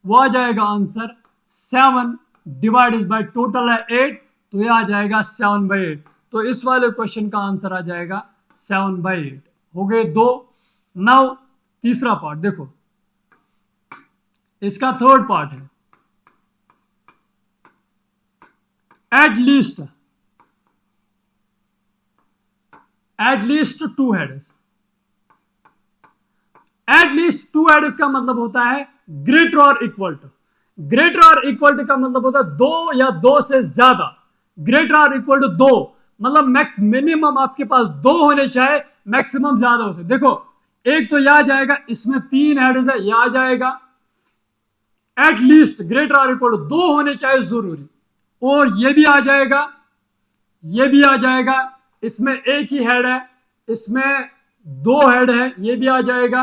वो आ जाएगा आंसर 7 डिवाइडेड बाय टोटल है 8, तो ये आ जाएगा 7/8। तो इस वाले क्वेश्चन का आंसर आ जाएगा 7/8। हो गए दो। नाउ तीसरा पार्ट देखो, इसका थर्ड पार्ट है at least two headers. At least two headers का मतलब होता है ग्रेटर और इक्वल टू। ग्रेटर और इक्वल टू का मतलब होता है दो या दो से ज्यादा। ग्रेटर और इक्वल टू दो मतलब मिनिमम आपके पास दो होने चाहिए, मैक्सिमम ज्यादा हो सकते। देखो एक तो यह आ जाएगा, इसमें 3 हेडर्स है, यह आ जाएगा एट लीस्ट ग्रेटर और इक्वल टू दो होने चाहिए जरूरी। और ये भी आ जाएगा, ये भी आ जाएगा, इसमें एक ही हेड है, इसमें 2 हेड है, ये भी आ जाएगा।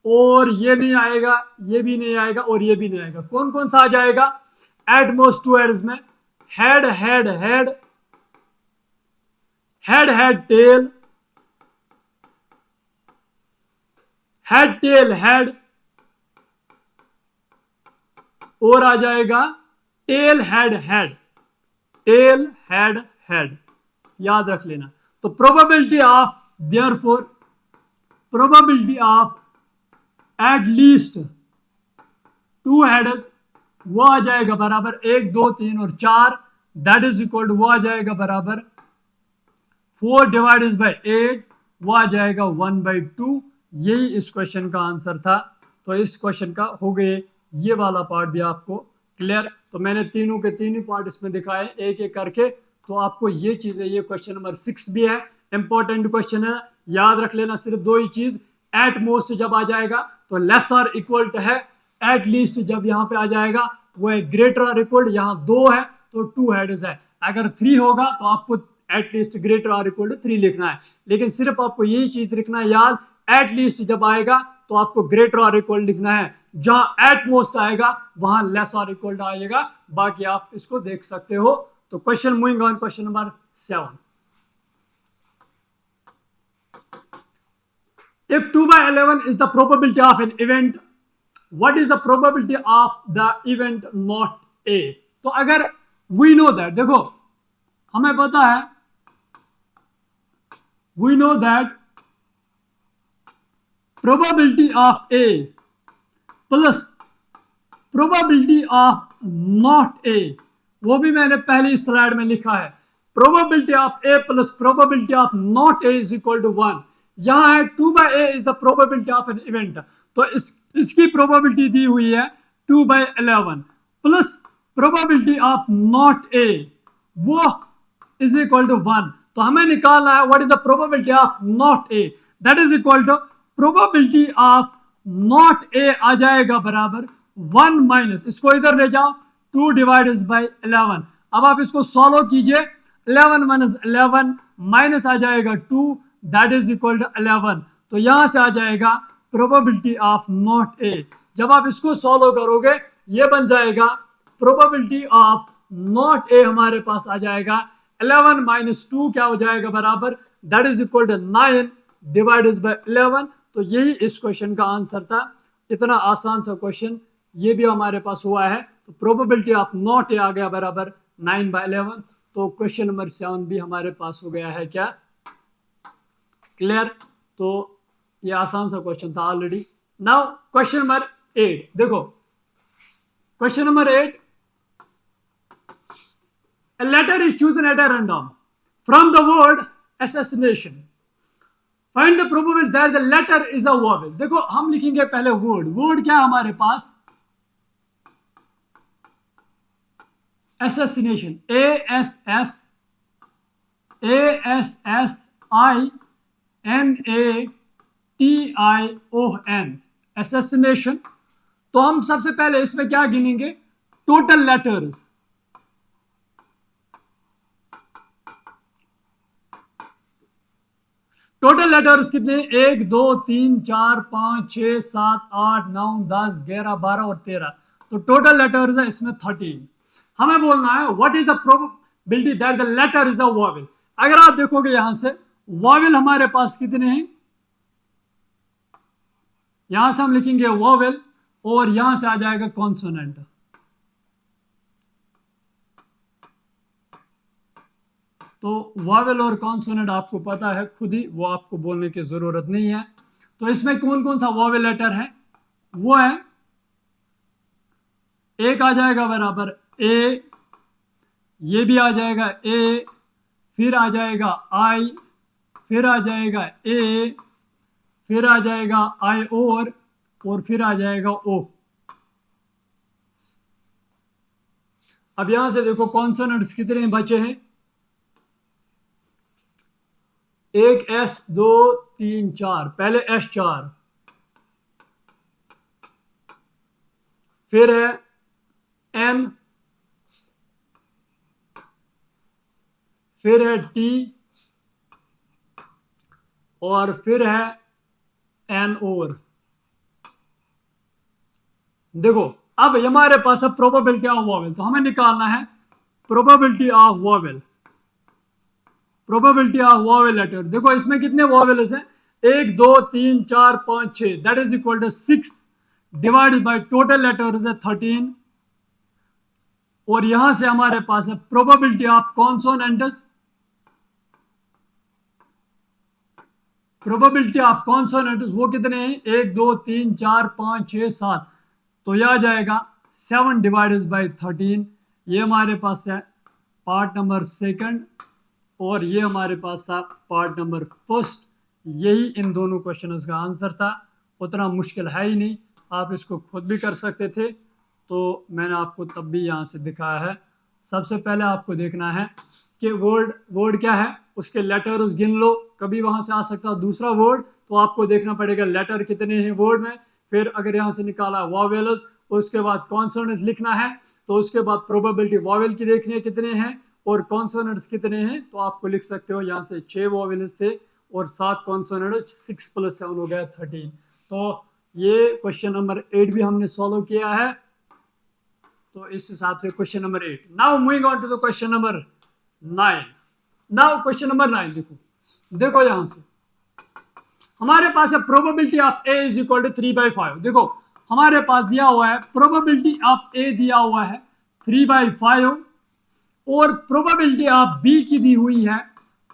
और ये नहीं आएगा, ये भी नहीं आएगा, और ये भी नहीं आएगा। कौन कौन सा आ जाएगा एट मोस्ट टू हेड्स में? Head head head head head tail, head tail head, और आ जाएगा tail head head, tail head head. याद रख लेना। तो probability of therefore probability of at least two headers वो आ जाएगा बराबर 1 2 3 और 4, दैट इज इक्वल टू वो आ जाएगा बराबर 4 डिवाइडेड बाय 8, वो आ जाएगा 1/2। यही इस क्वेश्चन का आंसर था। तो इस क्वेश्चन का हो गए ये वाला पार्ट भी आपको क्लियर। तो मैंने तीनों के तीन ही पार्ट इसमें दिखाए एक एक करके। तो आपको ये चीजें, ये क्वेश्चन नंबर 6 भी है, इंपॉर्टेंट क्वेश्चन है, याद रख लेना। सिर्फ दो ही चीज, एट मोस्ट जब आ जाएगा तो लेस और इक्वल टू है, एट लीस्ट जब यहाँ पे आ जाएगा वो है ग्रेटर और इक्वल, यहाँ 2 है तो 2 हेड्स है। अगर 3 होगा तो आपको एट लीस्ट ग्रेटर और इक्वल टू 3 लिखना है। लेकिन सिर्फ आपको यही चीज लिखना है याद, एट लीस्ट जब आएगा तो आपको ग्रेटर और इक्वल लिखना है, जहां एट मोस्ट आएगा वहां लेस और इक्वल आएगा। बाकी आप इसको देख सकते हो। तो question moving on, question number 7। If 2/11 is the probability of an event, what is the probability of the event not A? तो अगर we know that, देखो हमें पता है, we know that probability of A plus probability of not A, वो भी मैंने पहली स्लाइड में लिखा है। probability of A plus probability of not A is equal to 1। यहां है 2/A is the probability of an event, तो इसकी probability दी हुई है 2/11 plus probability of not A वो is equal to 1। तो हमें निकालना है what is the probability of not A, that is equal to probability of not A आ जाएगा बराबर 1 माइनस, इसको इधर ले जाओ 2 डिवाइडेड बाय 11। अब आप इसको सॉल्व कीजिए, 11 माइनस 11 माइनस आ जाएगा 2, दैट इज इक्वल टू 11। तो यहां से आ जाएगा प्रोबेबिलिटी ऑफ नॉट ए। जब आप इसको सॉल्व करोगे ये बन जाएगा प्रोबेबिलिटी ऑफ नॉट ए, हमारे पास आ जाएगा 11 माइनस 2 क्या हो जाएगा बराबर, that is equal to 9 divided by 11। तो यही इस क्वेश्चन का आंसर था। इतना आसान सा क्वेश्चन ये भी हमारे पास हुआ है। तो प्रोबेबिलिटी ऑफ नॉट ए आ गया बराबर 9/11। तो क्वेश्चन नंबर 7 भी हमारे पास हो गया है क्या क्लियर। तो ये आसान सा क्वेश्चन था ऑलरेडी। नाउ क्वेश्चन नंबर 8 देखो, question number 8, a letter is chosen at a random from the word assassination, find the probability that the letter is a vowel। देखो हम लिखेंगे पहले वर्ड, वर्ड क्या हमारे पास assassination, ASSINATION, assassination। तो हम सबसे पहले इसमें क्या गिनेंगे, टोटल लेटर्स। टोटल लेटर्स कितने? 1 2 3 4 5 6 7 8 9 10 11 12 और 13। तो टोटल लेटर्स है इसमें 13। हमें बोलना है what is the probability that the letter is a vowel. अगर आप देखोगे यहां से वॉवेल हमारे पास कितने हैं, यहां से हम लिखेंगे वॉवेल और यहां से आ जाएगा कॉन्सोनेंट। तो वॉवेल और कॉन्सोनेंट आपको पता है खुद ही, वो आपको बोलने की जरूरत नहीं है। तो इसमें कौन कौन सा वॉवेल लेटर है? वो है, एक आ जाएगा बराबर ए, ये भी आ जाएगा ए, फिर आ जाएगा आई, फिर आ जाएगा ए, फिर आ जाएगा आई और फिर आ जाएगा ओ। अब यहां से देखो कॉन्सोनेंट्स कितने बचे हैं? एक एस, दो, तीन, चार। पहले एस 4, फिर है एन, फिर है टी और फिर है एन और। देखो अब हमारे पास है प्रोबेबिलिटी ऑफ वॉवेल, तो हमें निकालना है probability of vowel. Probability of vowel letter, देखो इसमें कितने वॉवेल्स हैं? 1 2 3 4 5 6, that is equal to 6 divided by total letters है 13। और यहां से हमारे पास है probability of consonants, probability of consonants वो कितने हैं? 1 2 3 4 5 6 7। तो यह आ जाएगा 7 डिवाइडेड बाय 13। ये हमारे पास है पार्ट नंबर सेकंड और ये हमारे पास था पार्ट नंबर फर्स्ट। यही इन दोनों क्वेश्चंस का आंसर था। उतना मुश्किल है ही नहीं, आप इसको खुद भी कर सकते थे, तो मैंने आपको तब भी यहाँ से दिखाया है। सबसे पहले आपको देखना है कि वर्ड क्या है, उसके लेटर्स गिन लो, कभी वहां से आ सकता है दूसरा वर्ड, तो आपको देखना पड़ेगा लेटर कितने हैं वर्ड में। फिर अगर यहाँ से निकाला वॉवेल्स, उसके बाद कॉन्सोनेंट्स लिखना है, तो उसके बाद प्रोबेबिलिटी वॉवेल की देखनी है कितने हैं और कॉन्सोनेंट्स कितने हैं। तो आपको लिख सकते हो यहाँ से 6 वॉवेल्स थे और 7 कॉन्सोनेंट, 6 + 7 हो गया 13। तो ये क्वेश्चन नंबर 8 भी हमने सॉल्व किया है। तो इस हिसाब से question number 8। Now moving on to the question number 9। Now question number 9 देखो यहां से हमारे पास है probability of A is equal to 3/5। देखो हमारे पास दिया हुआ है प्रोबेबिलिटी ऑफ ए दिया हुआ है 3/5 और प्रोबेबिलिटी ऑफ बी की दी हुई है,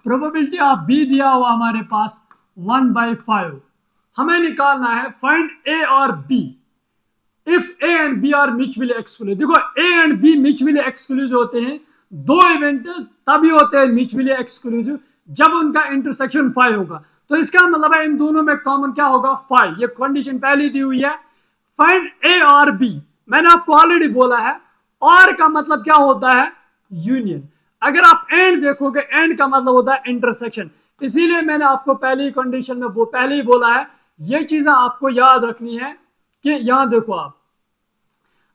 प्रोबेबिलिटी ऑफ बी दिया हुआ हमारे पास 1/5। हमें निकालना है फाइंड ए और B if A and B are mutually exclusive. देखो A and B mutually exclusive होते हैं, दो इवेंट्स तभी होते हैं म्यूचुअली एक्सक्लूसिव जब उनका इंटरसेक्शन 5 होगा। तो इसका मतलब है इन दोनों में कॉमन क्या होगा? 5। ये कंडीशन पहले दी हुई है। फाइंड ए और बी, मैंने आपको ऑलरेडी बोला है और का मतलब क्या होता है? यूनियन। अगर आप एंड देखोगे, एंड का मतलब होता है इंटरसेक्शन। इसीलिए मैंने आपको पहली कंडीशन में वो पहले ही बोला है, ये चीजें आपको याद रखनी है कि यहां देखो आप,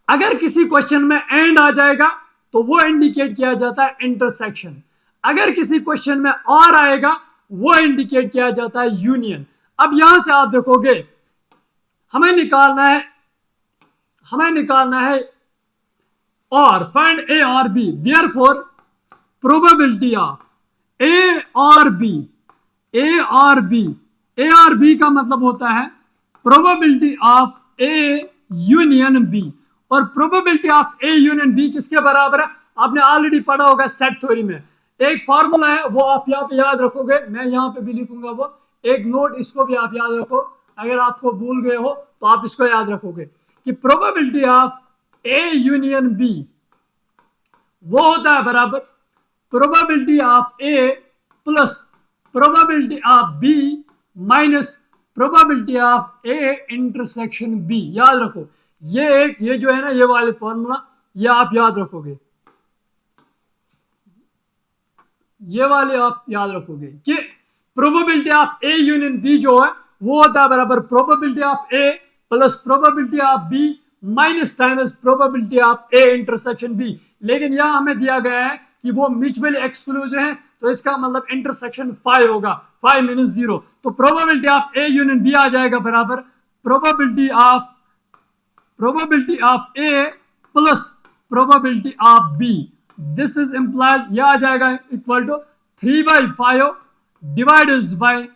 अगर किसी क्वेश्चन में एंड आ जाएगा तो वो इंडिकेट किया जाता है इंटरसेक्शन, अगर किसी क्वेश्चन में और आएगा वो इंडिकेट किया जाता है यूनियन। अब यहां से आप देखोगे हमें निकालना है और फाइंड ए और B, therefore probability of A और बी, ए और बी का मतलब होता है probability of A union B. और probability of A union B किसके बराबर है? आपने ऑलरेडी पढ़ा होगा सेट थ्योरी में, एक फॉर्मूला है वो आप यहाँ पे याद रखोगे, मैं यहाँ पे भी लिखूंगा वो एक नोट, इसको भी आप याद रखो। अगर आपको भूल गए हो तो आप इसको याद रखोगे कि probability of A union B वो होता है बराबर probability of A plus probability of B minus probability of A intersection B. याद रखो ये जो है ना, ये वाले फॉर्मूला ये आप याद रखोगे, ये वाले आप याद रखोगे कि probability of A union B जो है वो होता है बराबर probability of A plus probability of B minus times probability of A intersection B. लेकिन यहां हमें दिया गया है कि वो म्यूचुअली एक्सक्लूसिव है, तो इसका मतलब इंटरसेक्शन 5 होगा, 5 मीनस 0। तो probability of A union B आ जाएगा बराबर probability of A plus probability of B. This is implies, यह आ जाएगा इक्वल टू 3/5 डिवाइडेड बाय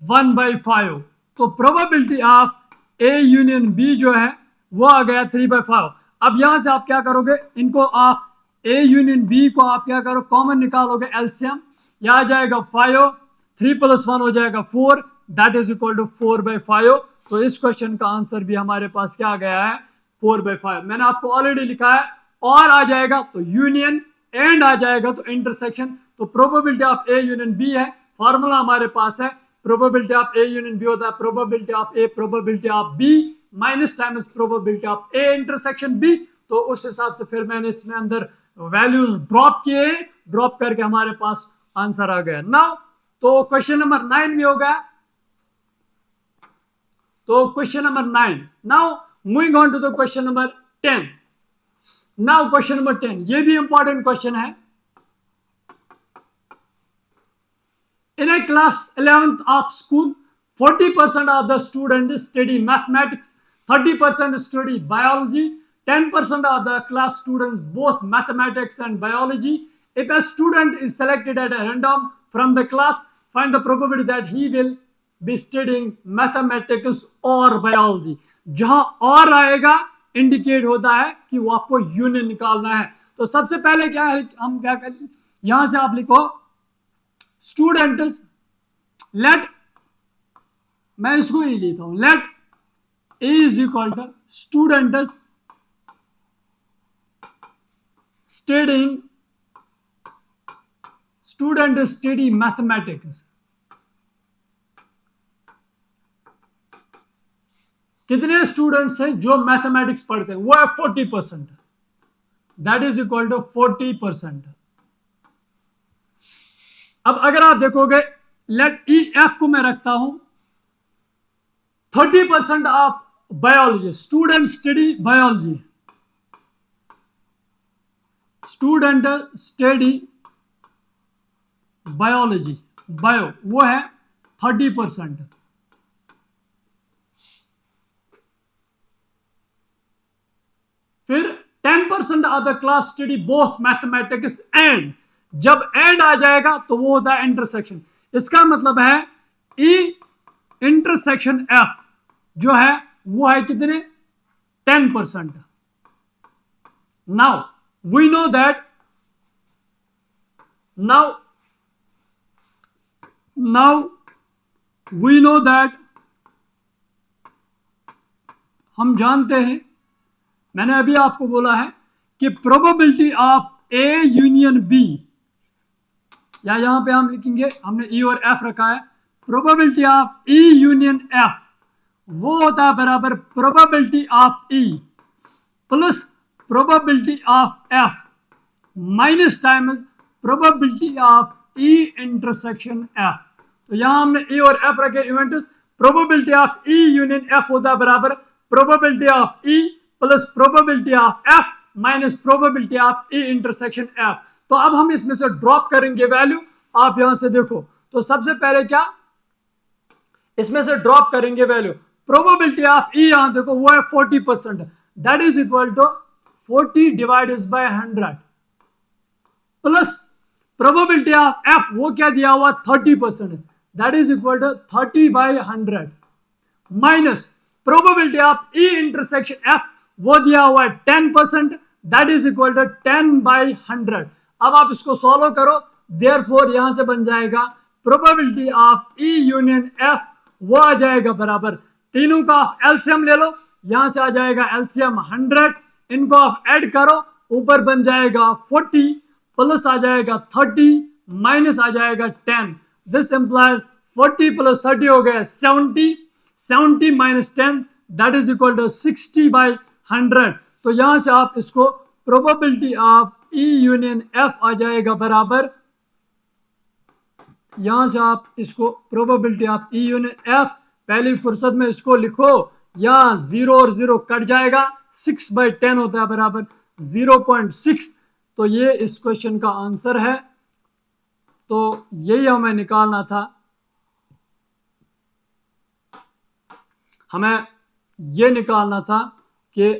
1/5। तो probability of A union B जो है वो आ गया 3/5। अब यहां से आप क्या करोगे, इनको आप ए यूनियन बी को आप क्या करो, कॉमन निकालोगे एलसीएम, यह आ जाएगा 5, 3 + 1 हो जाएगा 4, दैट इज इक्वल टू 4/5। तो इस क्वेश्चन का आंसर भी हमारे पास क्या आ गया है, 4/5। मैंने आपको ऑलरेडी लिखा है, और आ जाएगा तो यूनियन, एंड आ जाएगा तो इंटरसेक्शन। तो probability of A union B है, फॉर्मूला हमारे पास है, probability of A union B होता है probability of A probability of B minus times probability of A intersection B. तो उस हिसाब से फिर मैंने इसमें अंदर वैल्यूज ड्रॉप किए, ड्रॉप करके हमारे पास आंसर आ गया। नाउ तो क्वेश्चन नंबर 9 भी हो गया। तो question number 9, now moving on to the question number 10। Now question number 10, ये भी इंपॉर्टेंट क्वेश्चन है। In a class 11th of school, 40% of the students study mathematics, 30% study biology, 10% of the class students both mathematics and biology. If a student is selected at a random from the class, find the probability that he will be studying mathematics or biology. जहां और आएगा इंडिकेट होता है कि वो आपको यूनियन निकालना है। तो सबसे पहले क्या है, हम क्या करें, यहां से आप लिखो स्टूडेंट्स, लेट, मैं इसको ही लिखता हूं, let A is equal to students study mathematics. कितने स्टूडेंट्स हैं जो मैथमेटिक्स पढ़ते हैं, वो है 40%, दैट इज इक्वल टू 40%। अब अगर आप देखोगे, लेट ई एफ को मैं रखता हूं 30% of biology, student study biology, student study biology, bio वो है 30%। फिर 10% of the class study both mathematics and, जब एंड आ जाएगा तो वो होता है इंटरसेक्शन। इसका मतलब है ई इंटरसेक्शन एफ जो है वो है कितने, 10%। Now we know that, now we know that, हम जानते हैं, मैंने अभी आपको बोला है कि probability of A union B, या यहां पे हम लिखेंगे, हमने ई और एफ रखा है, probability of E union F वो होता है बराबर probability of E plus probability of F minus times probability of E intersection F. तो यहां हमने ई और एफ रखे events, probability of E union F होता है बराबर probability of E plus probability of F minus probability of E intersection F. तो अब हम इसमें से ड्रॉप करेंगे वैल्यू, आप यहां से देखो, तो सबसे पहले क्या, इसमें से ड्रॉप करेंगे वैल्यू, प्रोबेबिलिटी ऑफ ई यहां देखो वो है 40%, that is equal to 40 divided by 100 plus probability of F वो क्या दिया हुआ 30%, that is equal to 30/100 minus probability of E intersection F वो दिया हुआ है 10%, दैट इज इक्वल टू 10/100। अब आप इसको सॉल्व करो, देयरफॉर यहां से बन जाएगा probability of E union F वो आ जाएगा बराबर, तीनों का एलसीएम ले लो, यहां से आ जाएगा एलसीएम 100, इनको आप ऐड करो, ऊपर बन जाएगा 40 प्लस आ जाएगा 30 माइनस आ जाएगा 10, दिस इंप्लाइज 40 + 30 हो गया 70, 70 - 10 दैट इज इक्वल टू 60/100। तो यहां से आप इसको probability of E union F आ जाएगा बराबर, यहां से आप इसको probability of E union F पहली फुर्सत में इसको लिखो, यहां 0 और 0 कट जाएगा, 6/10 होता है बराबर 0.6। तो ये इस क्वेश्चन का आंसर है। तो यही हमें निकालना था, हमें ये निकालना था कि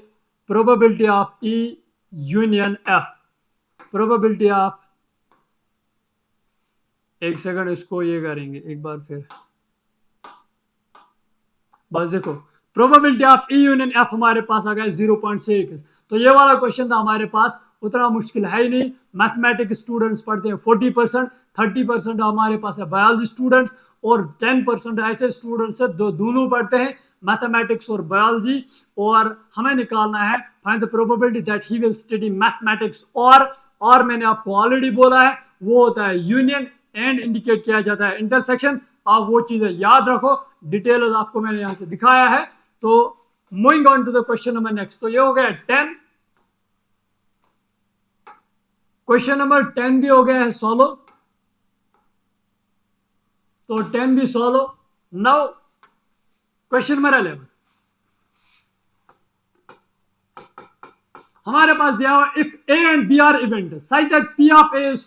probability of E union F, probability of, एक सेकंड इसको ये करेंगे एक बार फिर, बस देखो probability of E union F हमारे पास आ गया 0.6। तो ये वाला क्वेश्चन था हमारे पास, उतना मुश्किल है ही नहीं। मैथमेटिक्स स्टूडेंट्स पढ़ते हैं 40%, 30% हमारे पास है बायोलॉजी स्टूडेंट्स, और 10% ऐसे स्टूडेंट्स है दोनों पढ़ते हैं मैथमेटिक्स और बायोलॉजी। और हमें निकालना है find the probability that he will study mathematics, और मैंने आपको ऑलरेडी बोला है वो होता है यूनियन, एंड इंडिकेट किया जाता है इंटरसेक्शन। आप वो चीजें याद रखो, डिटेल आपको मैंने यहां से दिखाया है। तो moving on to the question number next, तो ये हो गया 10, क्वेश्चन नंबर 10 भी हो गया है सॉल्व, तो 10 भी सॉल्व। नाउ क्वेश्चन नंबर 11 हमारे पास दिया हुआ if A and B are event such that P of A is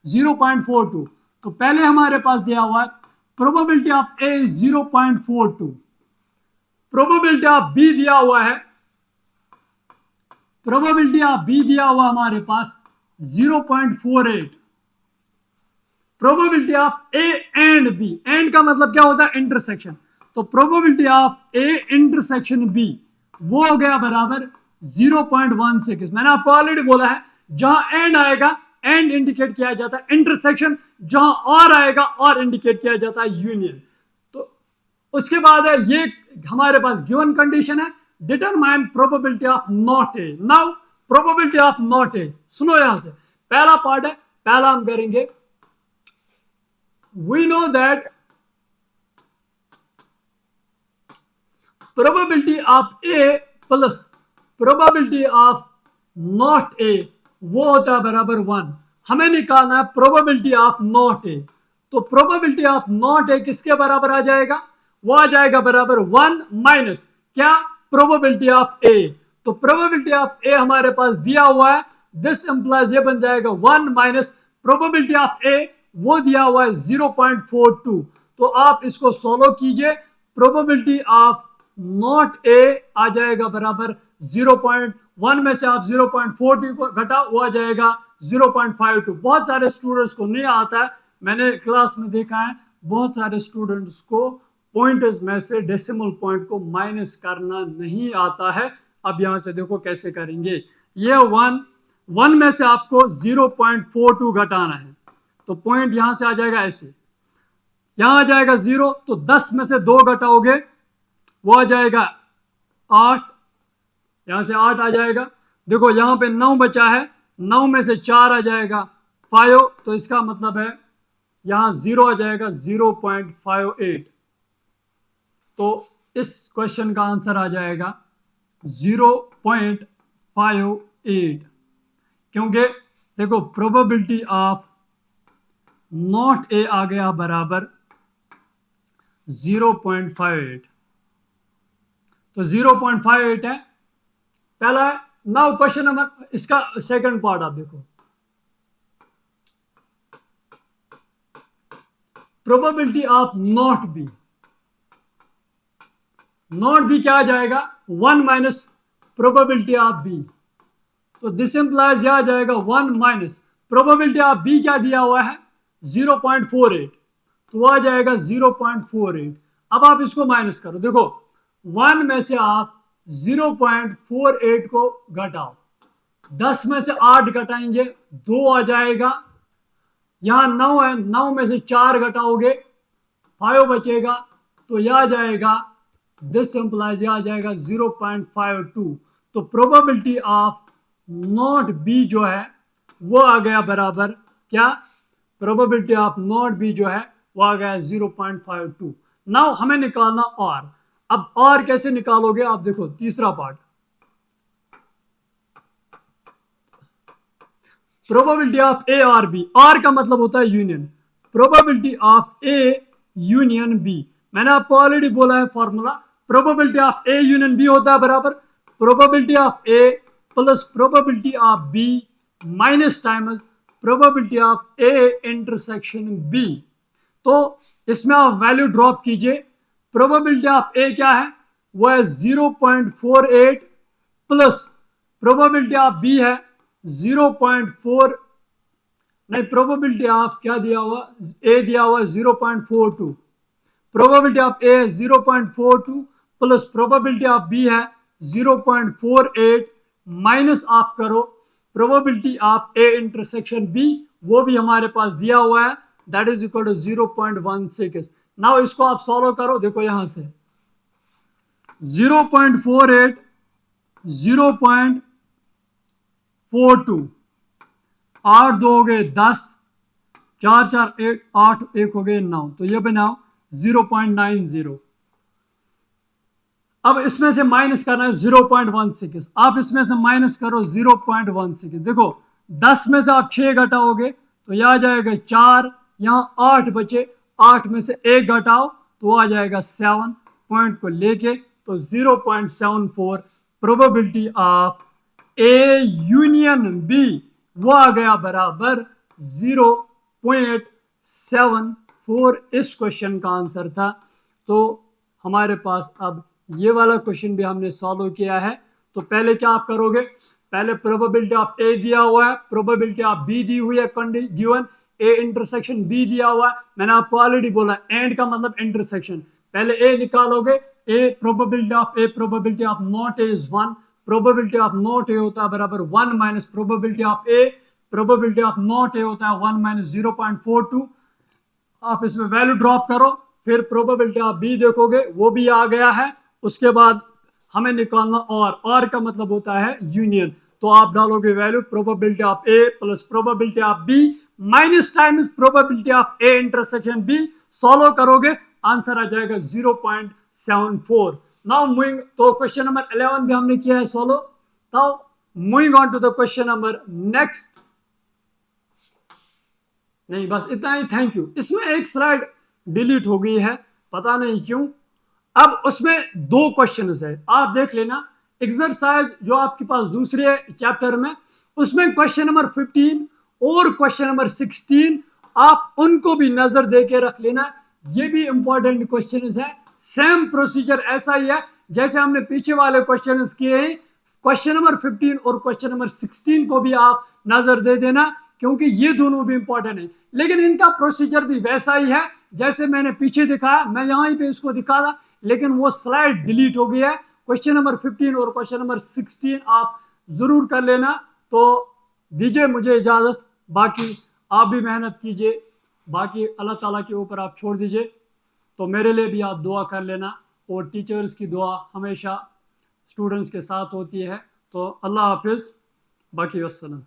0.42, तो पहले हमारे पास दिया हुआ है probability of A is 0.42, probability of B दिया हुआ है, प्रोबेबिलिटी ऑफ बी दिया हुआ हमारे पास 0.48, probability of A and B, and का मतलब क्या होता है इंटरसेक्शन, तो probability of A intersection B वो हो गया बराबर 0.16। मैंने आपको ऑलरेडी बोला है जहां एंड आएगा एंड इंडिकेट किया जाता है इंटरसेक्शन, जहां और आएगा और इंडिकेट किया जाता है यूनियन। तो उसके बाद है ये हमारे पास गिवन कंडीशन है, determine probability of not A. Now probability of not A, सुनो यहां से पहला पार्ट है, पहला हम करेंगे we know that probability of A plus probability of not A वो होता है बराबर 1। हमें निकालना है प्रोबेबिलिटी ऑफ नॉट ए, तो प्रोबेबिलिटी ऑफ नॉट ए किसके बराबर आ जाएगा, वो आ जाएगा बराबर 1 माइनस क्या, प्रोबेबिलिटी ऑफ ए। तो प्रोबेबिलिटी ऑफ ए हमारे पास दिया हुआ है, दिस इंप्लाइज ये बन जाएगा 1 माइनस प्रोबेबिलिटी ऑफ ए वो दिया हुआ है 0.42। तो आप इसको सोल्व कीजिए, प्रोबेबिलिटी ऑफ नॉट ए आ जाएगा बराबर 0.1 में से आप 0.42 को घटा, वो आ जाएगा 0.52। बहुत सारे स्टूडेंट्स को नहीं आता है, मैंने क्लास में देखा है बहुत सारे स्टूडेंट्स को पॉइंट्स में से डेसिमल पॉइंट को माइनस करना नहीं आता है। अब यहां से देखो कैसे करेंगे, ये 1 में से आपको 0.42 घटाना है, तो पॉइंट यहां से आ जाएगा ऐसे, यहां आ जाएगा 0, तो 10 में से 2 घटाओगे वो आ जाएगा 8, यहां से 8 आ जाएगा। देखो यहां पे 9 बचा है, 9 में से 4 आ जाएगा 5, तो इसका मतलब है यहां 0 आ जाएगा 0.58। तो इस क्वेश्चन का आंसर आ जाएगा 0.58, क्योंकि देखो प्रोबेबिलिटी ऑफ नॉट ए आ गया बराबर 0.58, तो 0.58 है पहला है। नाउ क्वेश्चन नंबर, इसका सेकंड पार्ट आप देखो, probability of not be, not be क्या आ जाएगा 1 माइनस प्रोबेबिलिटी ऑफ बी, तो दिस इंप्लाइज यह आ जाएगा 1 माइनस प्रोबेबिलिटी ऑफ बी क्या दिया हुआ है 0.48, तो वह आ जाएगा 0.48। अब आप इसको माइनस करो, देखो 1 में से आप 0.48 को घटाओ, 10 में से 8 घटाएंगे 2 आ जाएगा, यहां 9 है, 9 में से 4 घटाओगे 5 बचेगा, तो यह आ जाएगा दिस इंप्लाइज यह आ जाएगा 0.52। तो प्रोबेबिलिटी ऑफ नॉट बी जो है वो आ गया बराबर क्या, प्रोबेबिलिटी ऑफ नॉट बी जो है वो आ गया 0.52। नाउ हमें निकालना और, अब और कैसे निकालोगे आप देखो तीसरा पार्ट, प्रोबेबिलिटी ऑफ ए और बी, आर का मतलब होता है union, probability of A union B, मैंने आपको ऑलरेडी बोला है formula, probability of A union B होता है बराबर probability of A plus probability of B minus times probability of A intersection B. तो इसमें आप वैल्यू ड्रॉप कीजिए। प्रोबेबिलिटी ऑफ ए क्या है, वो है 0.48 प्लस प्रोबेबिलिटी ऑफ बी है 0.4, नहीं प्रोबेबिलिटी ऑफ क्या दिया हुआ, ए दिया हुआ 0.42, probability of A 0.42 plus probability of B है 0.48 माइनस आप करो probability of A intersection B, वो भी हमारे पास दिया हुआ है, that is equal to 0.16। Now इसको आप सॉल्व करो, देखो यहां से 0.48 0.42 8 2 हो गए 10, 4 4 8 8 1 हो गए 9, तो ये बनाओ 0.90। अब इसमें से माइनस करना है 0.16, आप इसमें से माइनस करो 0.16। देखो 10 में से आप 6 घटाओगे तो यह आ जाएगा 4, यहाँ 8 बचे, 8 में से 1 घटाओ तो आ जाएगा 7 पॉइंट को लेके, तो 0.74 probability of A union B वो आ गया बराबर 0.74। इस क्वेश्चन का आंसर था। तो हमारे पास अब ये वाला क्वेश्चन भी हमने सॉल्व किया है। तो पहले क्या आप करोगे, पहले प्रोबेबिलिटी ऑफ ए दिया हुआ है, प्रोबेबिलिटी ऑफ बी दी हुई है, गिवन ए इंटरसेक्शन बी दिया हुआ है, मैंने आपको ऑलरेडी बोला एंड का मतलब इंटरसेक्शन। पहले ए निकालोगे, A probability of A, probability of not A is 1, probability of not A होता है बराबर 1 minus probability of A, probability of not A होता है 1 माइनस 0.42। आप इसमें वैल्यू ड्रॉप करो, फिर प्रोबेबिलिटी ऑफ बी देखोगे वो भी आ गया है। उसके बाद हमें निकालना और का मतलब होता है यूनियन, तो आप डालोगे value probability of A plus probability of B minus times probability of A intersection B, solve करोगे आंसर आ जाएगा 0.74। नाउ मूविंग, तो क्वेश्चन नंबर 11 भी हमने किया है solve. Now moving on to the question number next, नहीं बस इतना ही, थैंक यू। इसमें एक स्लाइड डिलीट हो गई है, पता नहीं क्यों। अब उसमें 2 क्वेश्चन है, आप देख लेना। एक्सरसाइज जो आपके पास दूसरे चैप्टर में, उसमें क्वेश्चन नंबर 15 और क्वेश्चन नंबर 16 आप उनको भी नजर दे के रख लेना, ये भी इंपॉर्टेंट क्वेश्चन है। सेम प्रोसीजर ऐसा ही है जैसे हमने पीछे वाले क्वेश्चन किए हैं। क्वेश्चन नंबर 15 और क्वेश्चन नंबर 16 को भी आप नजर दे देना, क्योंकि ये दोनों भी इंपॉर्टेंट है, लेकिन इनका प्रोसीजर भी वैसा ही है जैसे मैंने पीछे दिखाया। मैं यहां पे इसको दिखा रहा, लेकिन वो स्लाइड डिलीट हो गया है। क्वेश्चन नंबर 15 और क्वेश्चन नंबर 16 आप जरूर कर लेना। तो दीजिए मुझे इजाजत, बाकी आप भी मेहनत कीजिए, बाकी अल्लाह ताला के ऊपर आप छोड़ दीजिए। तो मेरे लिए भी आप दुआ कर लेना, और टीचर्स की दुआ हमेशा स्टूडेंट्स के साथ होती है। तो अल्लाह हाफिज़, बाकी वस्सलाम।